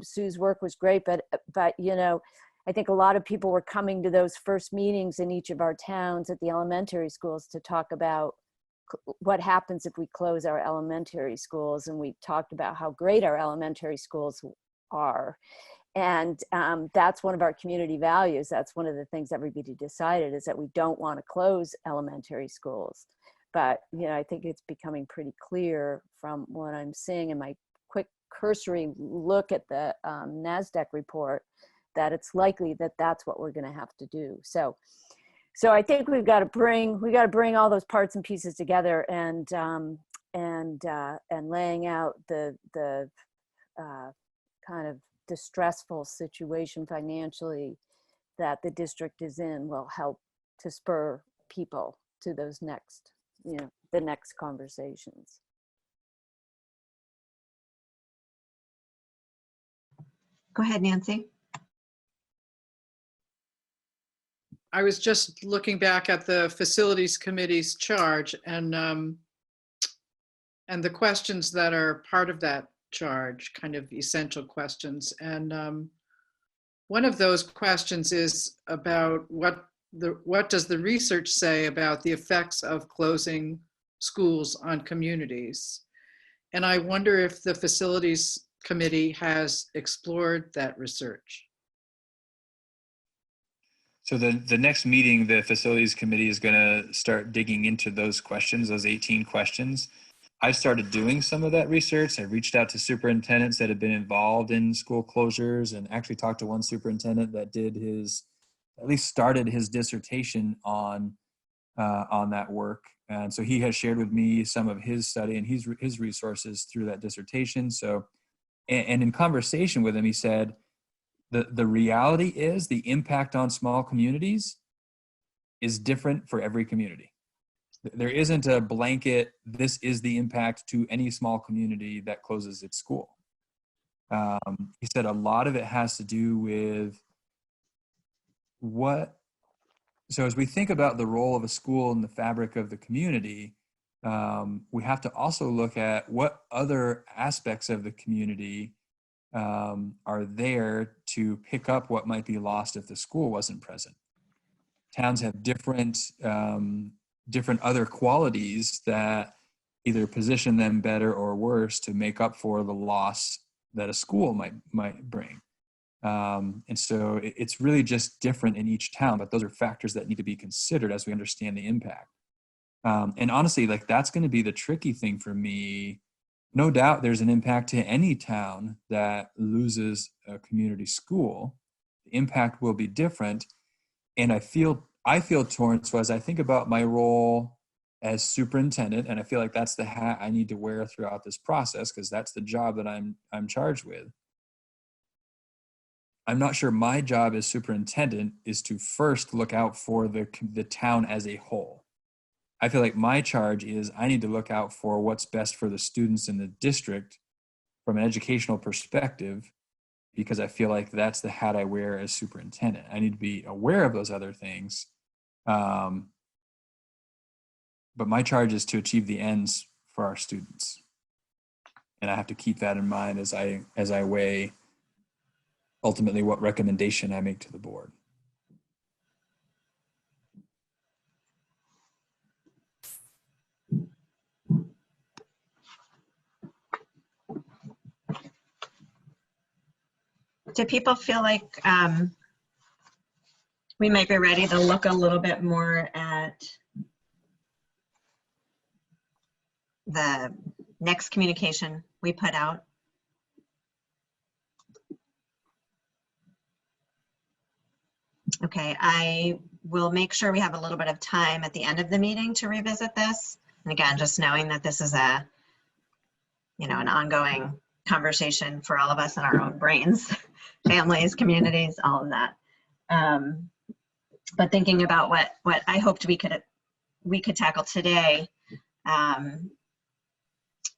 Sue's work was great, but I think a lot of people were coming to those first meetings in each of our towns at the elementary schools to talk about what happens if we close our elementary schools. And we talked about how great our elementary schools are. And that's one of our community values. That's one of the things everybody decided, is that we don't want to close elementary schools. But, I think it's becoming pretty clear from what I'm seeing in my quick cursory look at the NASDAQ report that it's likely that that's what we're going to have to do. So I think we've got to bring all those parts and pieces together, and laying out the kind of distressful situation financially that the district is in will help to spur people to those next, the next conversations. Go ahead, Nancy. I was just looking back at the facilities committee's charge, and the questions that are part of that charge, kind of essential questions. And one of those questions is about what does the research say about the effects of closing schools on communities? And I wonder if the facilities committee has explored that research. So the next meeting, the facilities committee is going to start digging into those questions, those 18 questions. I started doing some of that research. I reached out to superintendents that have been involved in school closures, and actually talked to one superintendent that did at least started his dissertation on that work. And so he has shared with me some of his study and his resources through that dissertation. So, and in conversation with him, he said, the reality is the impact on small communities is different for every community. There isn't a blanket, this is the impact to any small community that closes its school. He said a lot of it has to do with so as we think about the role of a school in the fabric of the community, we have to also look at what other aspects of the community are there to pick up what might be lost if the school wasn't present. Towns have different other qualities that either position them better or worse to make up for the loss that a school might bring. And so it's really just different in each town, but those are factors that need to be considered as we understand the impact. And honestly, like, that's going to be the tricky thing for me. No doubt there's an impact to any town that loses a community school. The impact will be different. And I feel torn. So as I think about my role as superintendent, and I feel like that's the hat I need to wear throughout this process, because that's the job that I'm charged with. I'm not sure my job as superintendent is to first look out for the town as a whole. I feel like my charge is I need to look out for what's best for the students in the district from an educational perspective, because I feel like that's the hat I wear as superintendent. I need to be aware of those other things. But my charge is to achieve the ends for our students. And I have to keep that in mind as I weigh ultimately what recommendation I make to the board. Do people feel like we might be ready to look a little bit more at the next communication we put out? Okay, I will make sure we have a little bit of time at the end of the meeting to revisit this. And again, just knowing that this is an ongoing conversation for all of us in our own brains, families, communities, all of that. But thinking about what I hoped we could tackle today.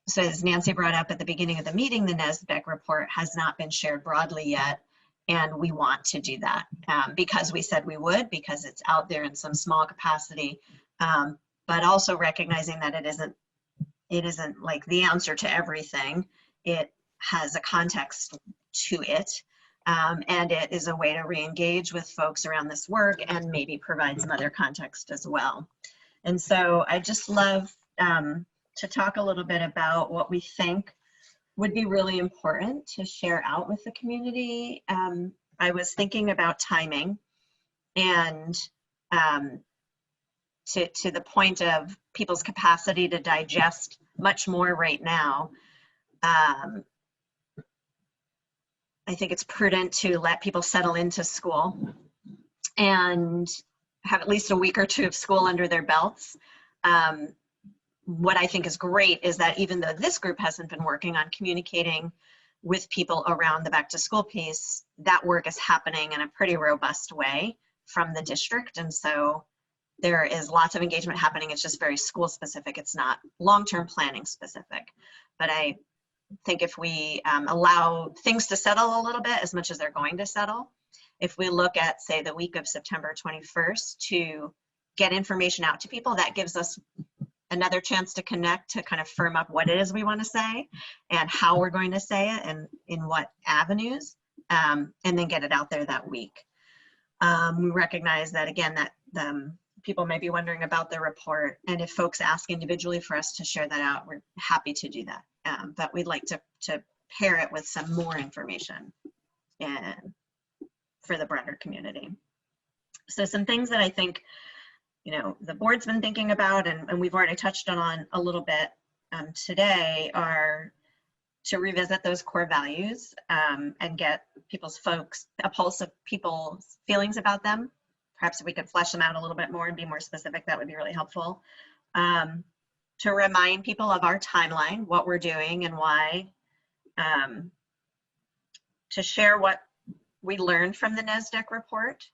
So as Nancy brought up at the beginning of the meeting, the NSBEC report has not been shared broadly yet. And we want to do that because we said we would, because it's out there in some small capacity, but also recognizing that it isn't like the answer to everything. It has a context to it, and it is a way to re-engage with folks around this work and maybe provide some other context as well. And so I just love to talk a little bit about what we think would be really important to share out with the community. I was thinking about timing, and to the point of people's capacity to digest much more right now. I think it's prudent to let people settle into school and have at least a week or two of school under their belts. What I think is great is that even though this group hasn't been working on communicating with people around the back to school piece, that work is happening in a pretty robust way from the district. And so there is lots of engagement happening. It's just very school specific. It's not long-term planning specific. But I think if we allow things to settle a little bit, as much as they're going to settle, if we look at, say, the week of September 21st to get information out to people, that gives us another chance to connect, to kind of firm up what it is we want to say and how we're going to say it and in what avenues, and then get it out there that week. We recognize that, again, that people may be wondering about the report, and if folks ask individually for us to share that out, we're happy to do that. But we'd like to pair it with some more information and for the broader community. So some things that I think, you know, the board's been thinking about, and we've already touched on a little bit today, are to revisit those core values and get a pulse of people's feelings about them. Perhaps if we could flesh them out a little bit more and be more specific, that would be really helpful. To remind people of our timeline, what we're doing and why. To share what we learned from the NASDAQ report.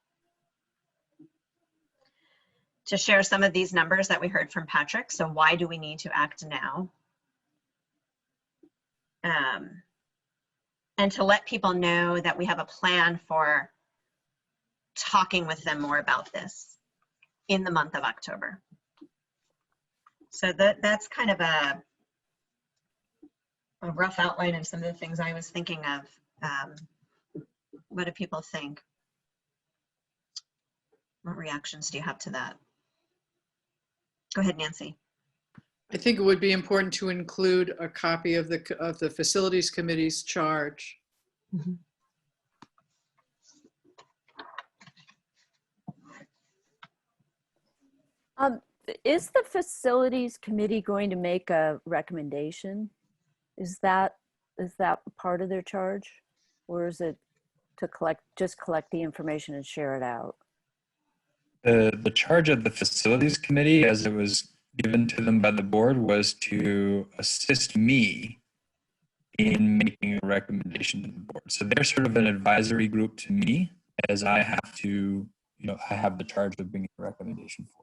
To share some of these numbers that we heard from Patrick. So why do we need to act now? And to let people know that we have a plan for talking with them more about this in the month of October. So that's kind of a rough outline of some of the things I was thinking of. What do people think? What reactions do you have to that? Go ahead, Nancy. I think it would be important to include a copy of the Facilities Committee's charge. Mm-hmm. Is the Facilities Committee going to make a recommendation? Is that part of their charge, or is it to just collect the information and share it out? The charge of the Facilities Committee, as it was given to them by the board, was to assist me in making a recommendation to the board. So they're sort of an advisory group to me, as I have to, I have the charge of bringing a recommendation forward.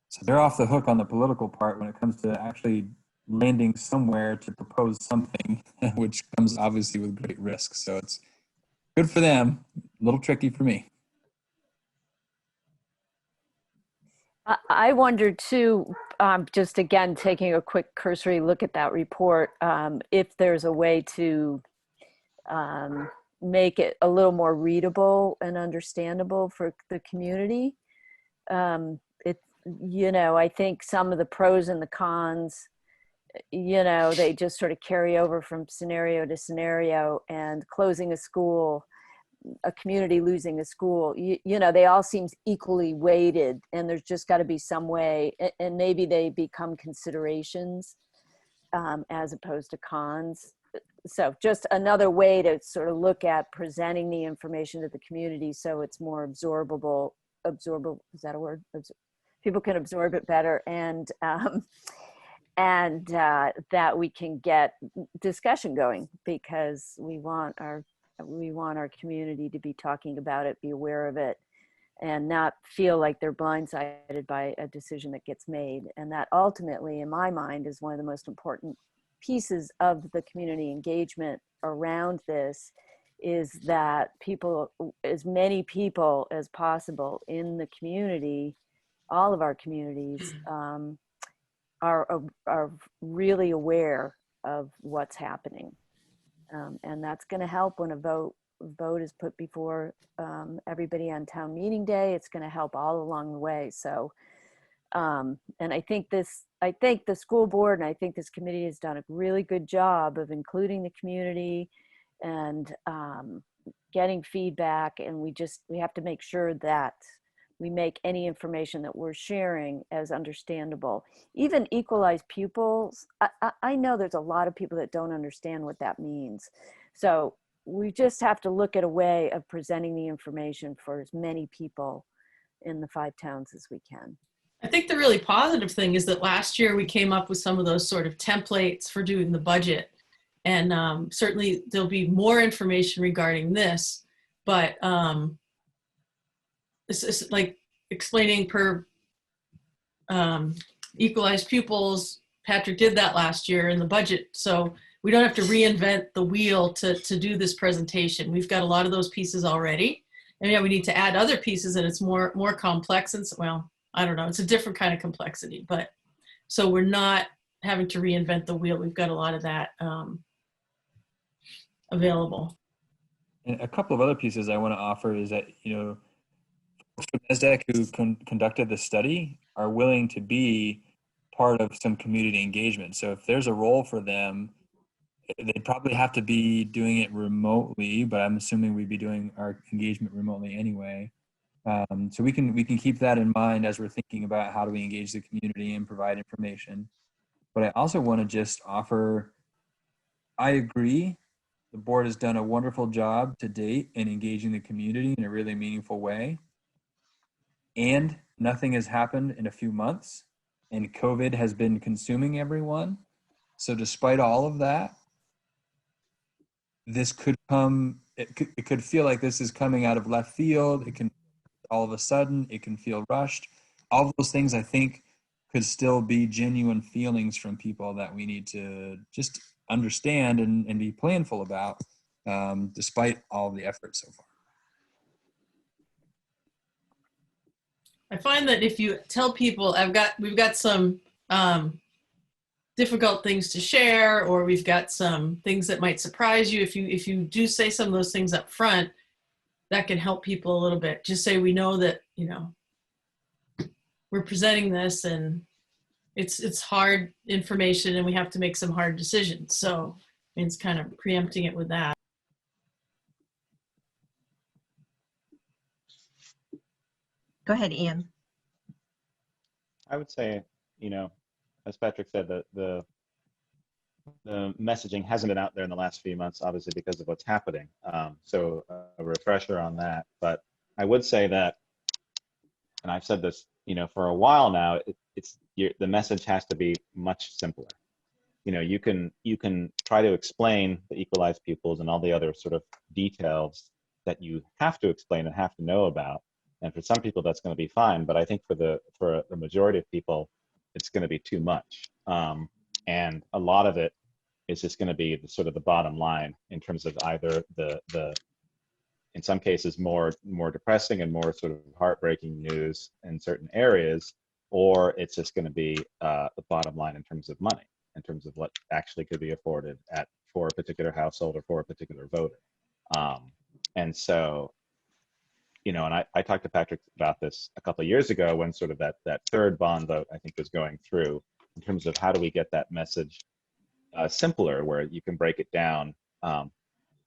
So they're off the hook on the political part when it comes to actually landing somewhere to propose something, which comes obviously with great risk. So it's good for them, a little tricky for me. I wondered too, just again, taking a quick cursory look at that report, if there's a way to make it a little more readable and understandable for the community. I think some of the pros and the cons, they just sort of carry over from scenario to scenario, and closing a school, a community losing a school, they all seem equally weighted, and there's just got to be some way, and maybe they become considerations as opposed to cons. So just another way to sort of look at presenting the information to the community so it's more absorbable, is that a word? People can absorb it better, and that we can get discussion going, because we want our community to be talking about it, be aware of it, and not feel like they're blindsided by a decision that gets made. And that ultimately, in my mind, is one of the most important pieces of the community engagement around this, is that people, as many people as possible in the community, all of our communities, are really aware of what's happening. And that's going to help when a vote is put before everybody on town meeting day. It's going to help all along the way. So, and I think the school board and I think this committee has done a really good job of including the community and getting feedback. And we have to make sure that we make any information that we're sharing as understandable. Even equalized pupils, I know there's a lot of people that don't understand what that means. So we just have to look at a way of presenting the information for as many people in the 5 towns as we can. I think the really positive thing is that last year we came up with some of those sort of templates for doing the budget. And certainly there'll be more information regarding this, but it's like explaining per equalized pupils. Patrick did that last year in the budget, so we don't have to reinvent the wheel to do this presentation. We've got a lot of those pieces already, And yeah, we need to add other pieces and it's more complex and well, I don't know, it's a different kind of complexity, but so we're not having to reinvent the wheel. We've got a lot of that available. And a couple of other pieces I want to offer is that, folks from NASDAQ who conducted the study are willing to be part of some community engagement. So if there's a role for them, they'd probably have to be doing it remotely, but I'm assuming we'd be doing our engagement remotely anyway. So we can keep that in mind as we're thinking about how do we engage the community and provide information. But I also want to just offer, I agree, the board has done a wonderful job to date in engaging the community in a really meaningful way. And nothing has happened in a few months, and COVID has been consuming everyone. So despite all of that, this could come, it could feel like this is coming out of left field. It can, all of a sudden, it can feel rushed. All of those things, I think, could still be genuine feelings from people that we need to just understand and be planful about, despite all of the effort so far. I find that if you tell people we've got some difficult things to share, or we've got some things that might surprise you, if you do say some of those things up front, that can help people a little bit. Just say, we know that, we're presenting this and it's hard information and we have to make some hard decisions. So it's kind of preempting it with that. Go ahead, Ian. I would say, as Patrick said, the messaging hasn't been out there in the last few months, obviously because of what's happening. So a refresher on that. But I would say that, and I've said this, for a while now, the message has to be much simpler. You can try to explain the equalized pupils and all the other sort of details that you have to explain and have to know about. And for some people, that's going to be fine. But I think for the majority of people, it's going to be too much. And a lot of it is just going to be the bottom line in terms of either the in some cases more depressing and more sort of heartbreaking news in certain areas, or it's just going to be the bottom line in terms of money, in terms of what actually could be afforded for a particular household or for a particular voter. And so, and I talked to Patrick about this a couple of years ago when sort of that third bond vote, I think, was going through, in terms of how do we get that message simpler, where you can break it down,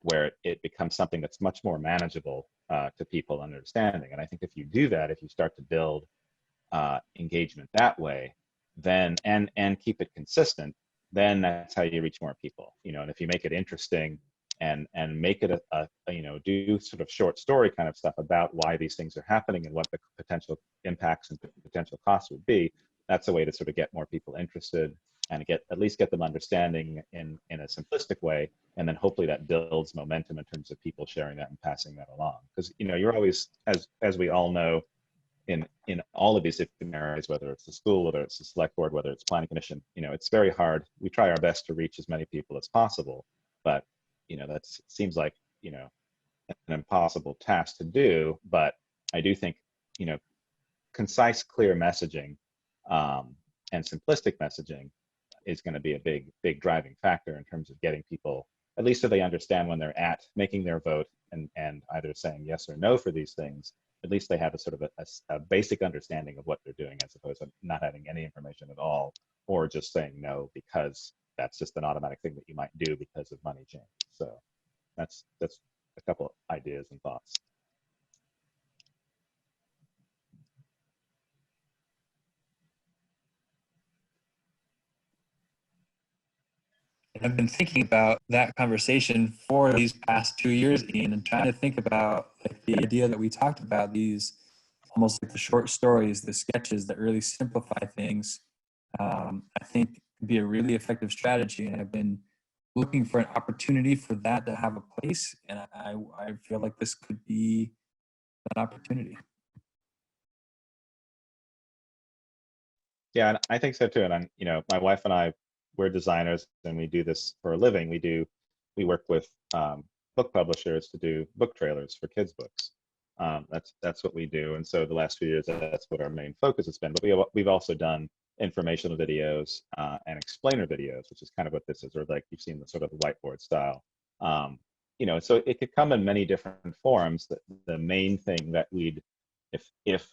where it becomes something that's much more manageable to people understanding. And I think if you do that, if you start to build engagement that way, then and keep it consistent, then that's how you reach more people. And if you make it interesting and make it do sort of short story kind of stuff about why these things are happening and what the potential impacts and potential costs would be, that's a way to sort of get more people interested and at least get them understanding in a simplistic way. And then hopefully that builds momentum in terms of people sharing that and passing that along. Because you're always, as we all know, in all of these different areas, whether it's the school, whether it's the select board, whether it's planning commission, it's very hard. We try our best to reach as many people as possible, but that seems like an impossible task to do. But I do think concise, clear messaging and simplistic messaging is going to be a big driving factor in terms of getting people, at least so they understand when they're making their vote and either saying yes or no for these things. At least they have a sort of a basic understanding of what they're doing, as opposed to not having any information at all, or just saying no because that's just an automatic thing that you might do because of money change. So that's a couple of ideas and thoughts. I've been thinking about that conversation for these past 2 years, Ian, and trying to think about the idea that we talked about, these almost like the short stories, the sketches that really simplify things. I think could be a really effective strategy, and I've been looking for an opportunity for that to have a place, and I feel like this could be that opportunity. Yeah, and I think so too. And my wife and I, we're designers, and we do this for a living. We work with book publishers to do book trailers for kids' books. That's what we do. And so the last few years, that's what our main focus has been. But we've also done informational videos and explainer videos, which is kind of what this is, or like you've seen the sort of whiteboard style. So it could come in many different forms. The main thing that we'd, if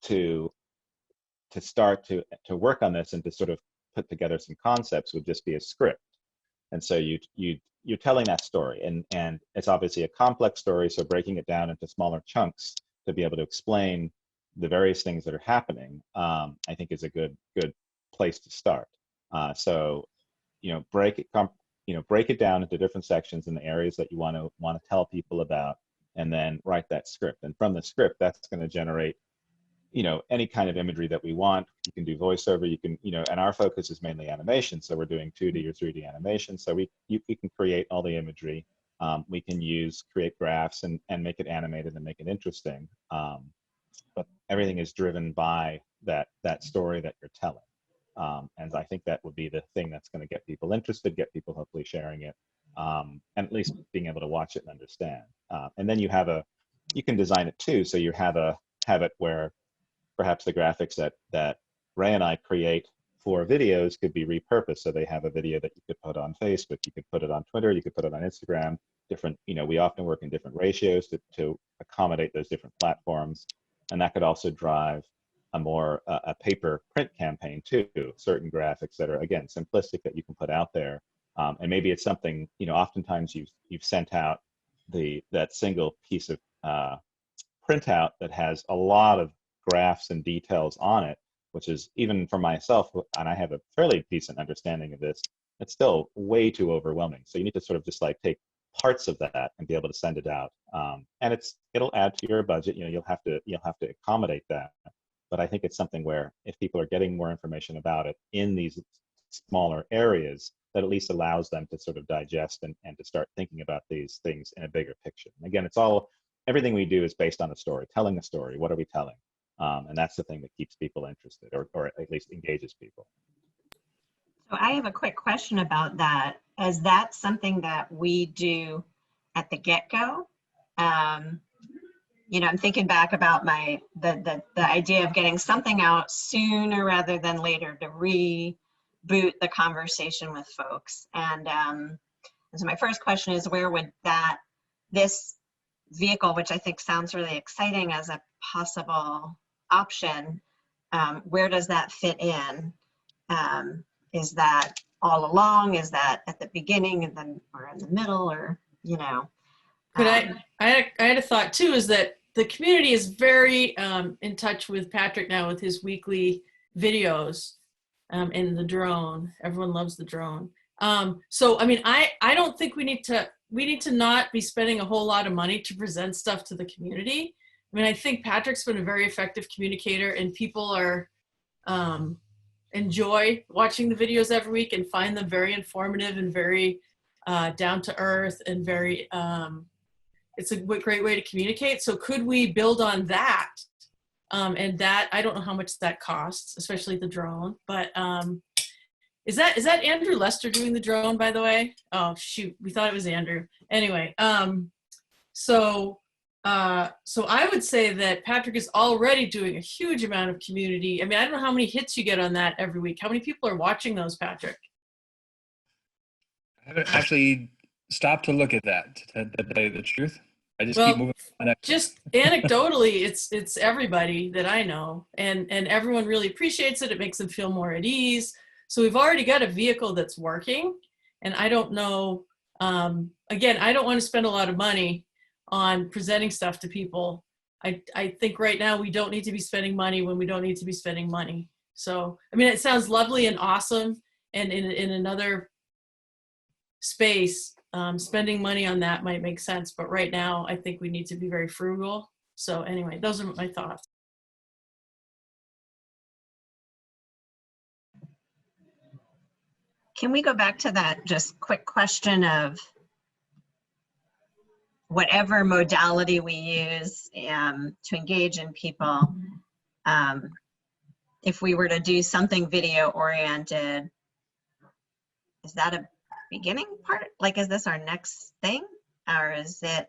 to start to work on this and to sort of put together some concepts, would just be a script. And so you're telling that story, and it's obviously a complex story, so breaking it down into smaller chunks to be able to explain the various things that are happening, I think is a good place to start. So break it down into different sections in the areas that you want to tell people about, and then write that script. And from the script, that's going to generate any kind of imagery that we want. You can do voiceover, you can, and our focus is mainly animation. So we're doing 2D or 3D animation. So we can create all the imagery. We can create graphs and make it animated and make it interesting. But everything is driven by that story that you're telling. And I think that would be the thing that's going to get people interested, get people hopefully sharing it, and at least being able to watch it and understand. And then you can design it too. So you have it where perhaps the graphics that Ray and I create for videos could be repurposed. So they have a video that you could put on Facebook, you could put it on Twitter, you could put it on Instagram. Different, we often work in different ratios to accommodate those different platforms. And that could also drive a paper print campaign too, certain graphics that are, again, simplistic that you can put out there. And maybe it's something, oftentimes you've sent out that single piece of printout that has a lot of graphs and details on it, which is, even for myself, and I have a fairly decent understanding of this, it's still way too overwhelming. So you need to sort of just like take parts of that and be able to send it out. And it'll add to your budget. You'll have to accommodate that. But I think it's something where if people are getting more information about it in these smaller areas, that at least allows them to sort of digest and to start thinking about these things in a bigger picture. And again, everything we do is based on a story, telling a story. What are we telling? And that's the thing that keeps people interested, or at least engages people. So I have a quick question about that. Is that something that we do at the get-go? I'm thinking back about the idea of getting something out sooner rather than later to reboot the conversation with folks. And so my first question is, where would this vehicle, which I think sounds really exciting as a possible option, where does that fit in? Is that all along? Is that at the beginning and then, or in the middle, or Could I had a thought too, is that the community is very in touch with Patrick now with his weekly videos in the drone. Everyone loves the drone. So I mean, I don't think we need to not be spending a whole lot of money to present stuff to the community. I mean, I think Patrick's been a very effective communicator, and people are enjoy watching the videos every week and find them very informative and very down to earth and very, it's a great way to communicate. So could we build on that? And that, I don't know how much that costs, especially the drone, but is that Andrew Lester doing the drone, by the way? Oh, shoot, we thought it was Andrew. Anyway, so I would say that Patrick is already doing a huge amount of community. I mean, I don't know how many hits you get on that every week. How many people are watching those, Patrick? I haven't actually stopped to look at that, to tell you the truth. I just Well, keep moving on. Just anecdotally, it's everybody that I know, and everyone really appreciates it. It makes them feel more at ease. So we've already got a vehicle that's working, and I don't know, again, I don't want to spend a lot of money on presenting stuff to people. I think right now we don't need to be spending money when we don't need to be spending money. So, I mean, it sounds lovely and awesome, and in another space, spending money on that might make sense, but right now I think we need to be very frugal. So anyway, those are my thoughts. Can we go back to that just quick question of whatever modality we use to engage in people? If we were to do something video oriented, is that a beginning part? Like, is this our next thing? Or is it,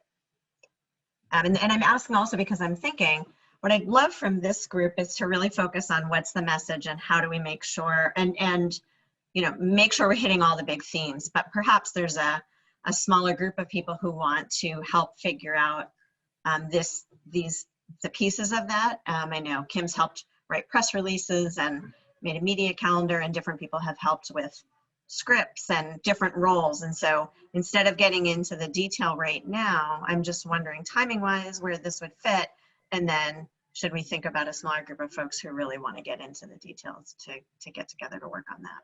And I'm asking also because I'm thinking, what I'd love from this group is to really focus on what's the message and how do we make sure, and make sure we're hitting all the big themes. But perhaps there's a smaller group of people who want to help figure out the pieces of that. I know Kim's helped write press releases and made a media calendar, and different people have helped with scripts and different roles. And so instead of getting into the detail right now, I'm just wondering timing wise where this would fit. And then should we think about a smaller group of folks who really want to get into the details to get together to work on that?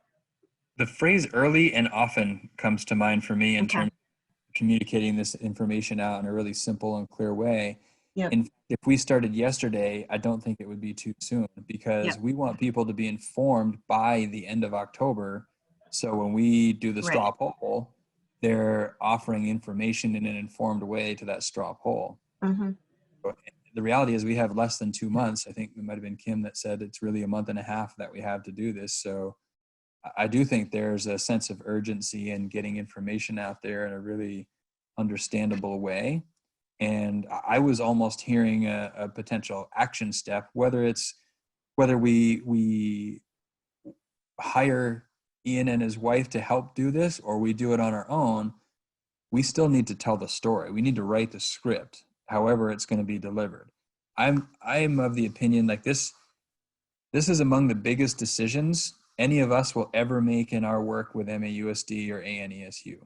The phrase early and often comes to mind for me in Okay. terms of communicating this information out in a really simple and clear way. Yep. And if we started yesterday, I don't think it would be too soon, because Yep. we want people to be informed by the end of October. So when we do the straw poll, they're offering information in an informed way to that straw poll. Mm-hmm. The reality is we have less than 2 months. I think it might have been Kim that said it's really a month and a half that we have to do this. So I do think there's a sense of urgency in getting information out there in a really understandable way. And I was almost hearing a potential action step, whether we hire Ian and his wife to help do this or we do it on our own. We still need to tell the story. We need to write the script, however it's going to be delivered. I'm of the opinion like this is among the biggest decisions any of us will ever make in our work with MAUSD or ANESU.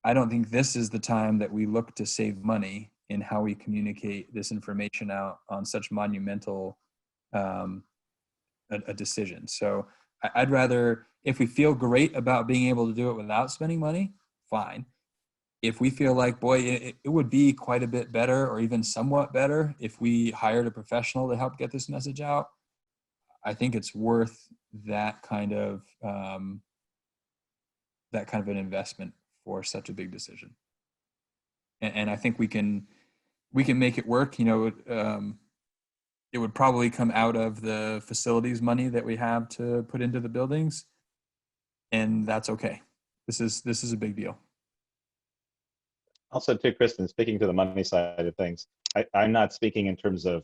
I don't think this is the time that we look to save money in how we communicate this information out on such monumental a decision. So I'd rather, if we feel great about being able to do it without spending money, fine. If we feel like, boy, it would be quite a bit better or even somewhat better if we hired a professional to help get this message out, I think it's worth that kind of an investment for such a big decision. And I think we can make it work. It would probably come out of the facilities money that we have to put into the buildings, and that's okay. This is a big deal. Also, too, Kristen, speaking to the money side of things, I'm not speaking in terms of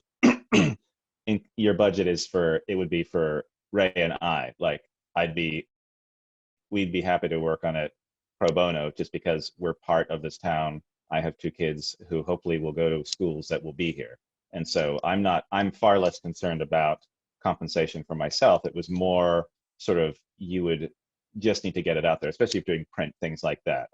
your budget it would be for Ray and I. Like, we'd be happy to work on it pro bono just because we're part of this town. I have 2 kids who hopefully will go to schools that will be here. And so I'm far less concerned about compensation for myself. It was more sort of, you would just need to get it out there, especially if you're doing print, things like that.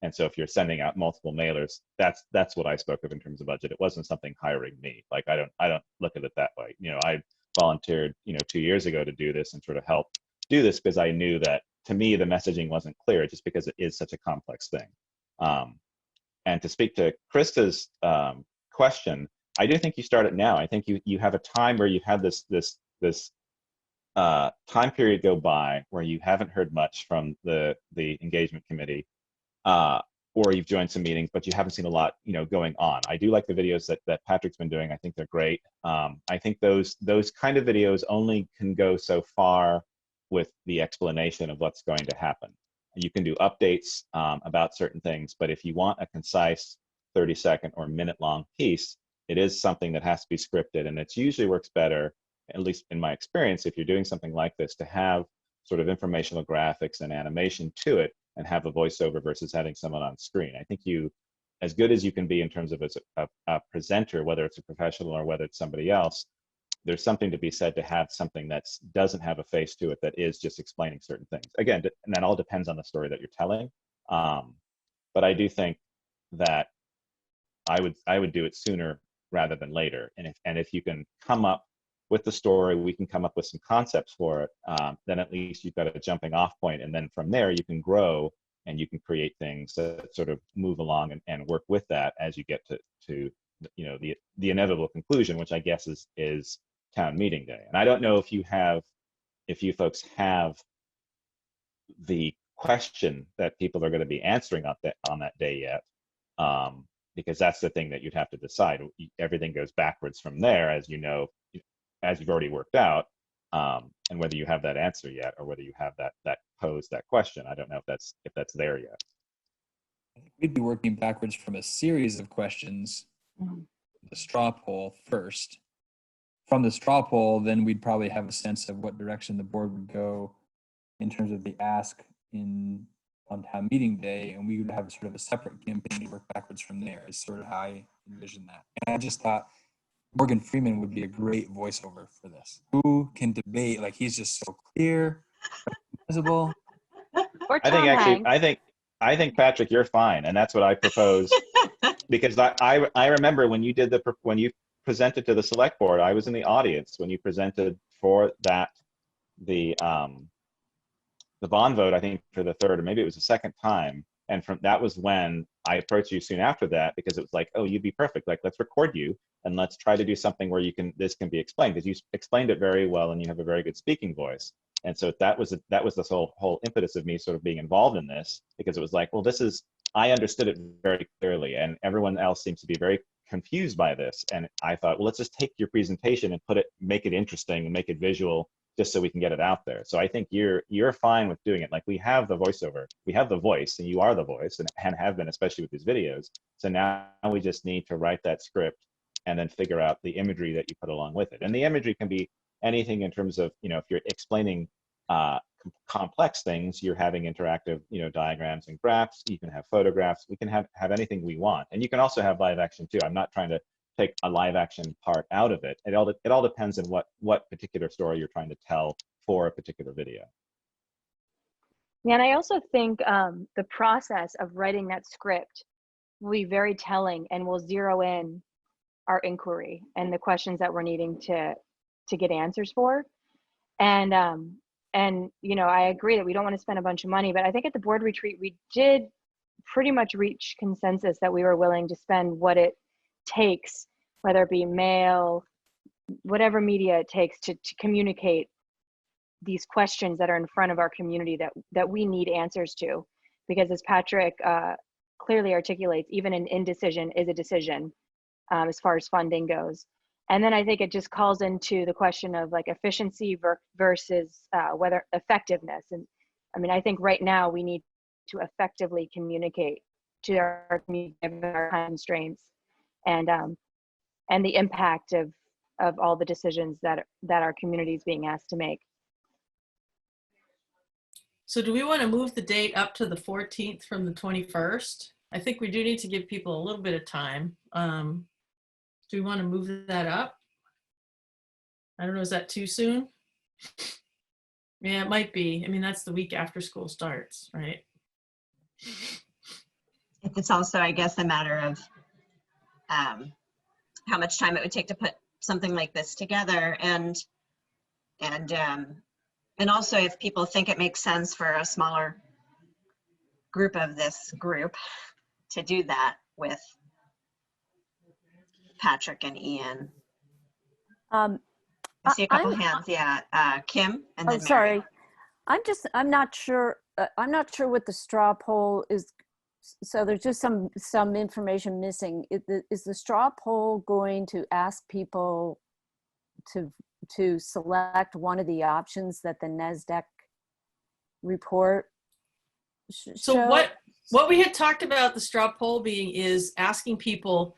And so if you're sending out multiple mailers, that's what I spoke of in terms of budget. It wasn't something hiring me. Like, I don't look at it that way. I volunteered, 2 years ago to do this and sort of help do this because I knew that, to me, the messaging wasn't clear just because it is such a complex thing. And to speak to Krista's question, I do think you start it now. I think you have a time where you had this time period go by where you haven't heard much from the engagement committee, or you've joined some meetings, but you haven't seen a lot, going on. I do like the videos that Patrick's been doing. I think they're great. I think those kind of videos only can go so far with the explanation of what's going to happen. You can do updates about certain things, but if you want a concise 30-second or minute-long piece, it is something that has to be scripted, and it usually works better, at least in my experience, if you're doing something like this, to have sort of informational graphics and animation to it and have a voiceover versus having someone on screen. I think as good as you can be in terms of as a presenter, whether it's a professional or whether it's somebody else, there's something to be said to have something that doesn't have a face to it, that is just explaining certain things. Again, and that all depends on the story that you're telling. But I do think that I would do it sooner rather than later. And if you can come up with the story, we can come up with some concepts for it, then at least you've got a jumping off point. And then from there, you can grow and you can create things that sort of move along and work with that as you get to the inevitable conclusion, which I guess is town meeting day. And I don't know if you folks have the question that people are going to be answering on that day yet, because that's the thing that you'd have to decide. Everything goes backwards from there, as you've already worked out, and whether you have that answer yet or whether you have that question. I don't know if that's there yet. we'd be working backwards from a series of questions, the straw poll first. From the straw poll, then we'd probably have a sense of what direction the board would go in terms of the ask on town meeting day, and we would have sort of a separate campaign to work backwards from there, is sort of how I envision that. And I just thought Morgan Freeman would be a great voiceover for this. Who can debate? Like, he's just so clear, visible. Or I think Tom actually, Hanks. I think Patrick, you're fine, and that's what I propose. Because I remember when you did when you presented to the select board, I was in the audience when you presented for the bond vote, I think for the third, or maybe it was the second time. And that was when I approached you soon after that, because it was like, oh, you'd be perfect. Like, let's record you and let's try to do something where this can be explained, because you explained it very well and you have a very good speaking voice. And so that was the whole impetus of me sort of being involved in this, because it was like, well, I understood it very clearly, and everyone else seems to be very confused by this. And I thought, well, let's just take your presentation and make it interesting and make it visual, just so we can get it out there. So I think you're fine with doing it. Like, we have the voiceover, we have the voice, and you are the voice, and have been, especially with these videos. So now we just need to write that script and then figure out the imagery that you put along with it. And the imagery can be anything in terms of, if you're explaining complex things, you're having interactive, diagrams and graphs. You can have photographs. We can have anything we want, and you can also have live action too. I'm not trying to take a live action part out of it. It all depends on what particular story you're trying to tell for a particular video. Yeah, and I also think the process of writing that script will be very telling, and will zero in our inquiry and the questions that we're needing to get answers for. And I agree that we don't want to spend a bunch of money, but I think at the board retreat we did pretty much reach consensus that we were willing to spend what it takes, whether it be mail, whatever media it takes to communicate these questions that are in front of our community that we need answers to. Because as Patrick clearly articulates, even an indecision is a decision as far as funding goes. And then I think it just calls into the question of like efficiency versus whether effectiveness. And I mean, I think right now we need to effectively communicate to our community given our time constraints and the impact of all the decisions that our community is being asked to make. So do we want to move the date up to the 14th from the 21st? I think we do need to give people a little bit of time. Do we want to move that up? I don't know, is that too soon? Yeah, it might be. I mean, that's the week after school starts, right? It's also, I guess, a matter of how much time it would take to put something like this together, and also if people think it makes sense for a smaller group of this group to do that with Patrick and Ian. I see a couple hands. Yeah, Kim, and then sorry. Mary. I'm not sure. I'm not sure what the straw poll is. So there's just some information missing. Is the straw poll going to ask people to select one of the options that the NASDAQ report So what we had talked about the straw poll being is asking people,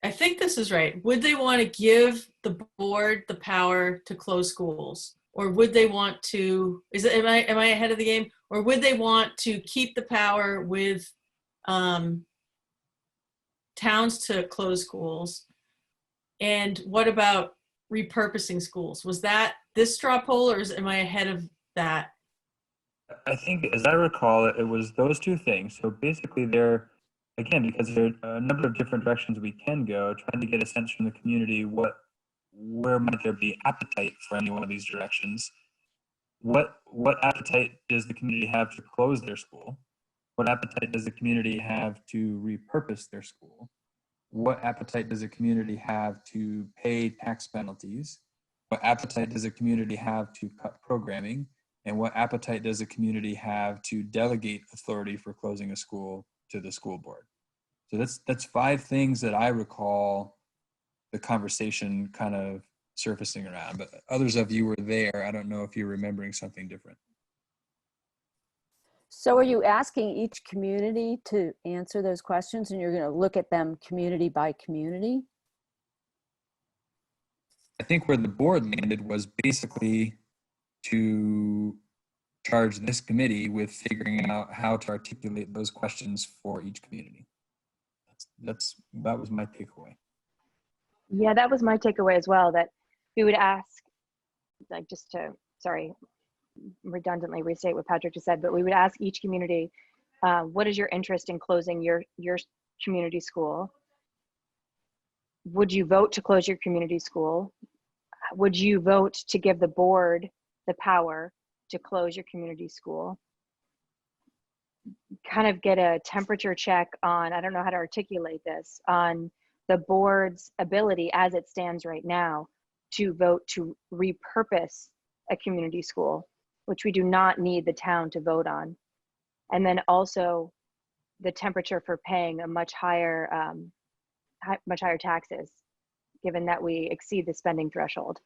I think this is right, would they want to give the board the power to close schools? Or would they want to, am I ahead of the game? Or would they want to keep the power with towns to close schools? And what about repurposing schools? Was that this straw poll, or am I ahead of that? I think, as I recall, it was those two things. So basically again, because there are a number of different directions we can go, trying to get a sense from the community, where might there be appetite for any one of these directions? What appetite does the community have to close their school? What appetite does the community have to repurpose their school? What appetite does a community have to pay tax penalties? What appetite does a community have to cut programming? And what appetite does a community have to delegate authority for closing a school to the school board? So that's 5 things that I recall the conversation kind of surfacing around. But others of you were there. I don't know if you're remembering something different. So are you asking each community to answer those questions, and you're going to look at them community by community? I think where the board landed was basically to charge this committee with figuring out how to articulate those questions for each community. That was my takeaway. Yeah, that was my takeaway as well, that we would ask, like, just to, sorry, redundantly restate what Patrick just said, but we would ask each community, what is your interest in closing your community school? Would you vote to close your community school? Would you vote to give the board the power to close your community school? Kind of get a temperature check on, I don't know how to articulate this, on the board's ability as it stands right now to vote to repurpose a community school, which we do not need the town to vote on. And then also the temperature for paying a much higher taxes, given that we exceed the spending threshold.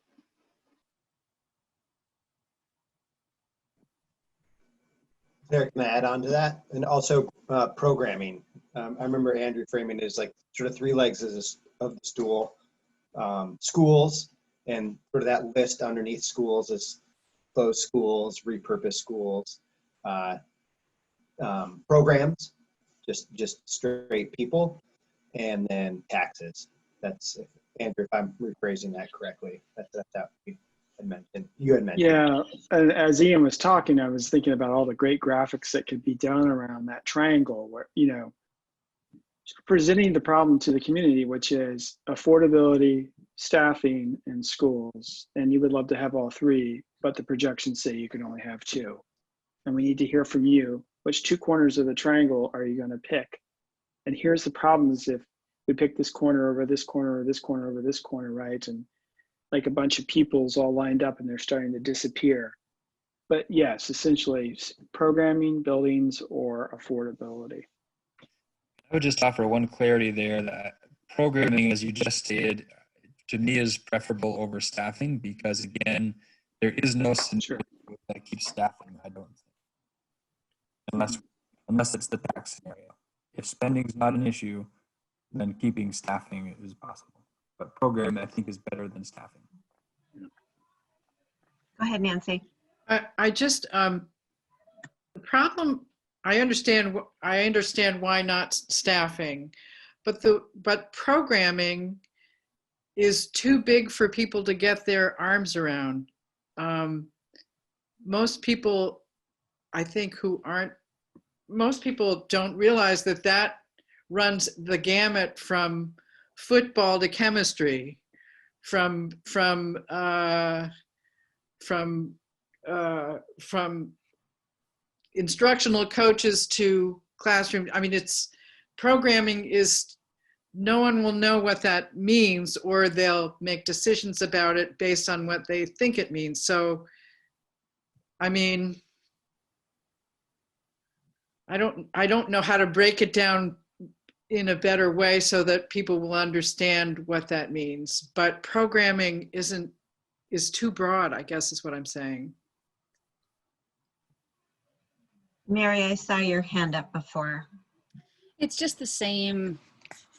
There, can I add on to that? And also programming. I remember Andrew framing it as like sort of three legs of the stool. Schools, and sort of that list underneath schools is closed schools, repurposed schools, programs, just straight people, and then taxes. That's, Andrew, if I'm rephrasing that correctly, that's what we had mentioned. You had mentioned. Yeah, and as Ian was talking, I was thinking about all the great graphics that could be done around that triangle where, you know, presenting the problem to the community, which is affordability, staffing, and schools. And you would love to have all three, but the projections say you can only have two. And we need to hear from you, which two corners of the triangle are you going to pick? And here's the problems if we pick this corner over this corner or this corner over this corner, right? And like a bunch of people's all lined up and they're starting to disappear. But yes, essentially programming, buildings, or affordability. I would just offer one clarity there that programming, as you just stated, to me is preferable over staffing because, again, there is no scenario that keeps staffing, I don't think. Unless it's the tax scenario. If spending is not an issue, then keeping staffing is possible. But programming, I think, is better than staffing. Go ahead, Nancy. I just, the problem, I understand why not staffing, but programming is too big for people to get their arms around. Most people, I think, most people don't realize that runs the gamut from football to chemistry, from instructional coaches to classroom. I mean, programming is, no one will know what that means, or they'll make decisions about it based on what they think it means. So, I mean, I don't know how to break it down in a better way so that people will understand what that means. But programming is too broad, I guess is what I'm saying. Mary, I saw your hand up before. It's just the same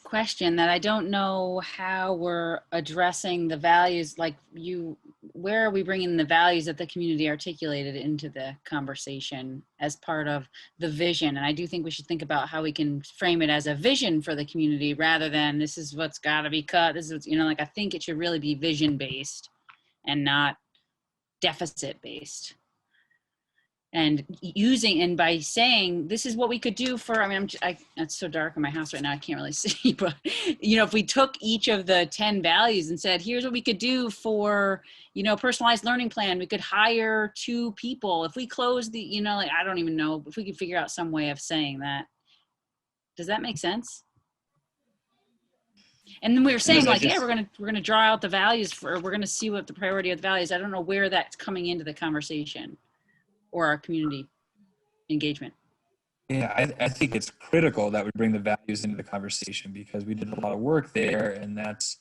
question that I don't know how we're addressing the values, like where are we bringing the values that the community articulated into the conversation as part of the vision? And I do think we should think about how we can frame it as a vision for the community rather than this is what's got to be cut. This is, like, I think it should really be vision based and not deficit based. And by saying this is what we could do for, it's so dark in my house right now, I can't really see, but if we took each of the 10 values and said, here's what we could do for, personalized learning plan, we could hire 2 people. If we close the, I don't even know if we could figure out some way of saying that. Does that make sense? And then we were saying yeah, we're gonna draw out the values we're gonna see what the priority of the values. I don't know where that's coming into the conversation or our community engagement. Yeah, I think it's critical that we bring the values into the conversation because we did a lot of work there, and that's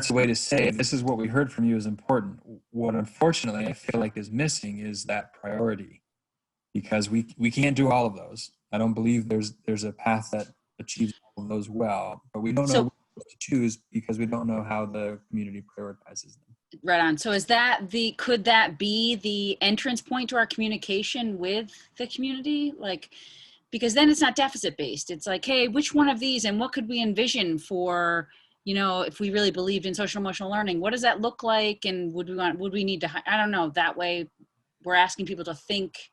a way to say this is what we heard from you is important. What unfortunately I feel like is missing is that priority. because we can't do all of those. I don't believe there's a path that achieves all of those well, but we don't know what to choose because we don't know how the community prioritizes them. Right on. So is that could that be the entrance point to our communication with the community? Like, because then it's not deficit based. It's like, hey, which one of these and what could we envision for, you know, if we really believed in social emotional learning, what does that look like? And would we need to, I don't know, that way we're asking people to think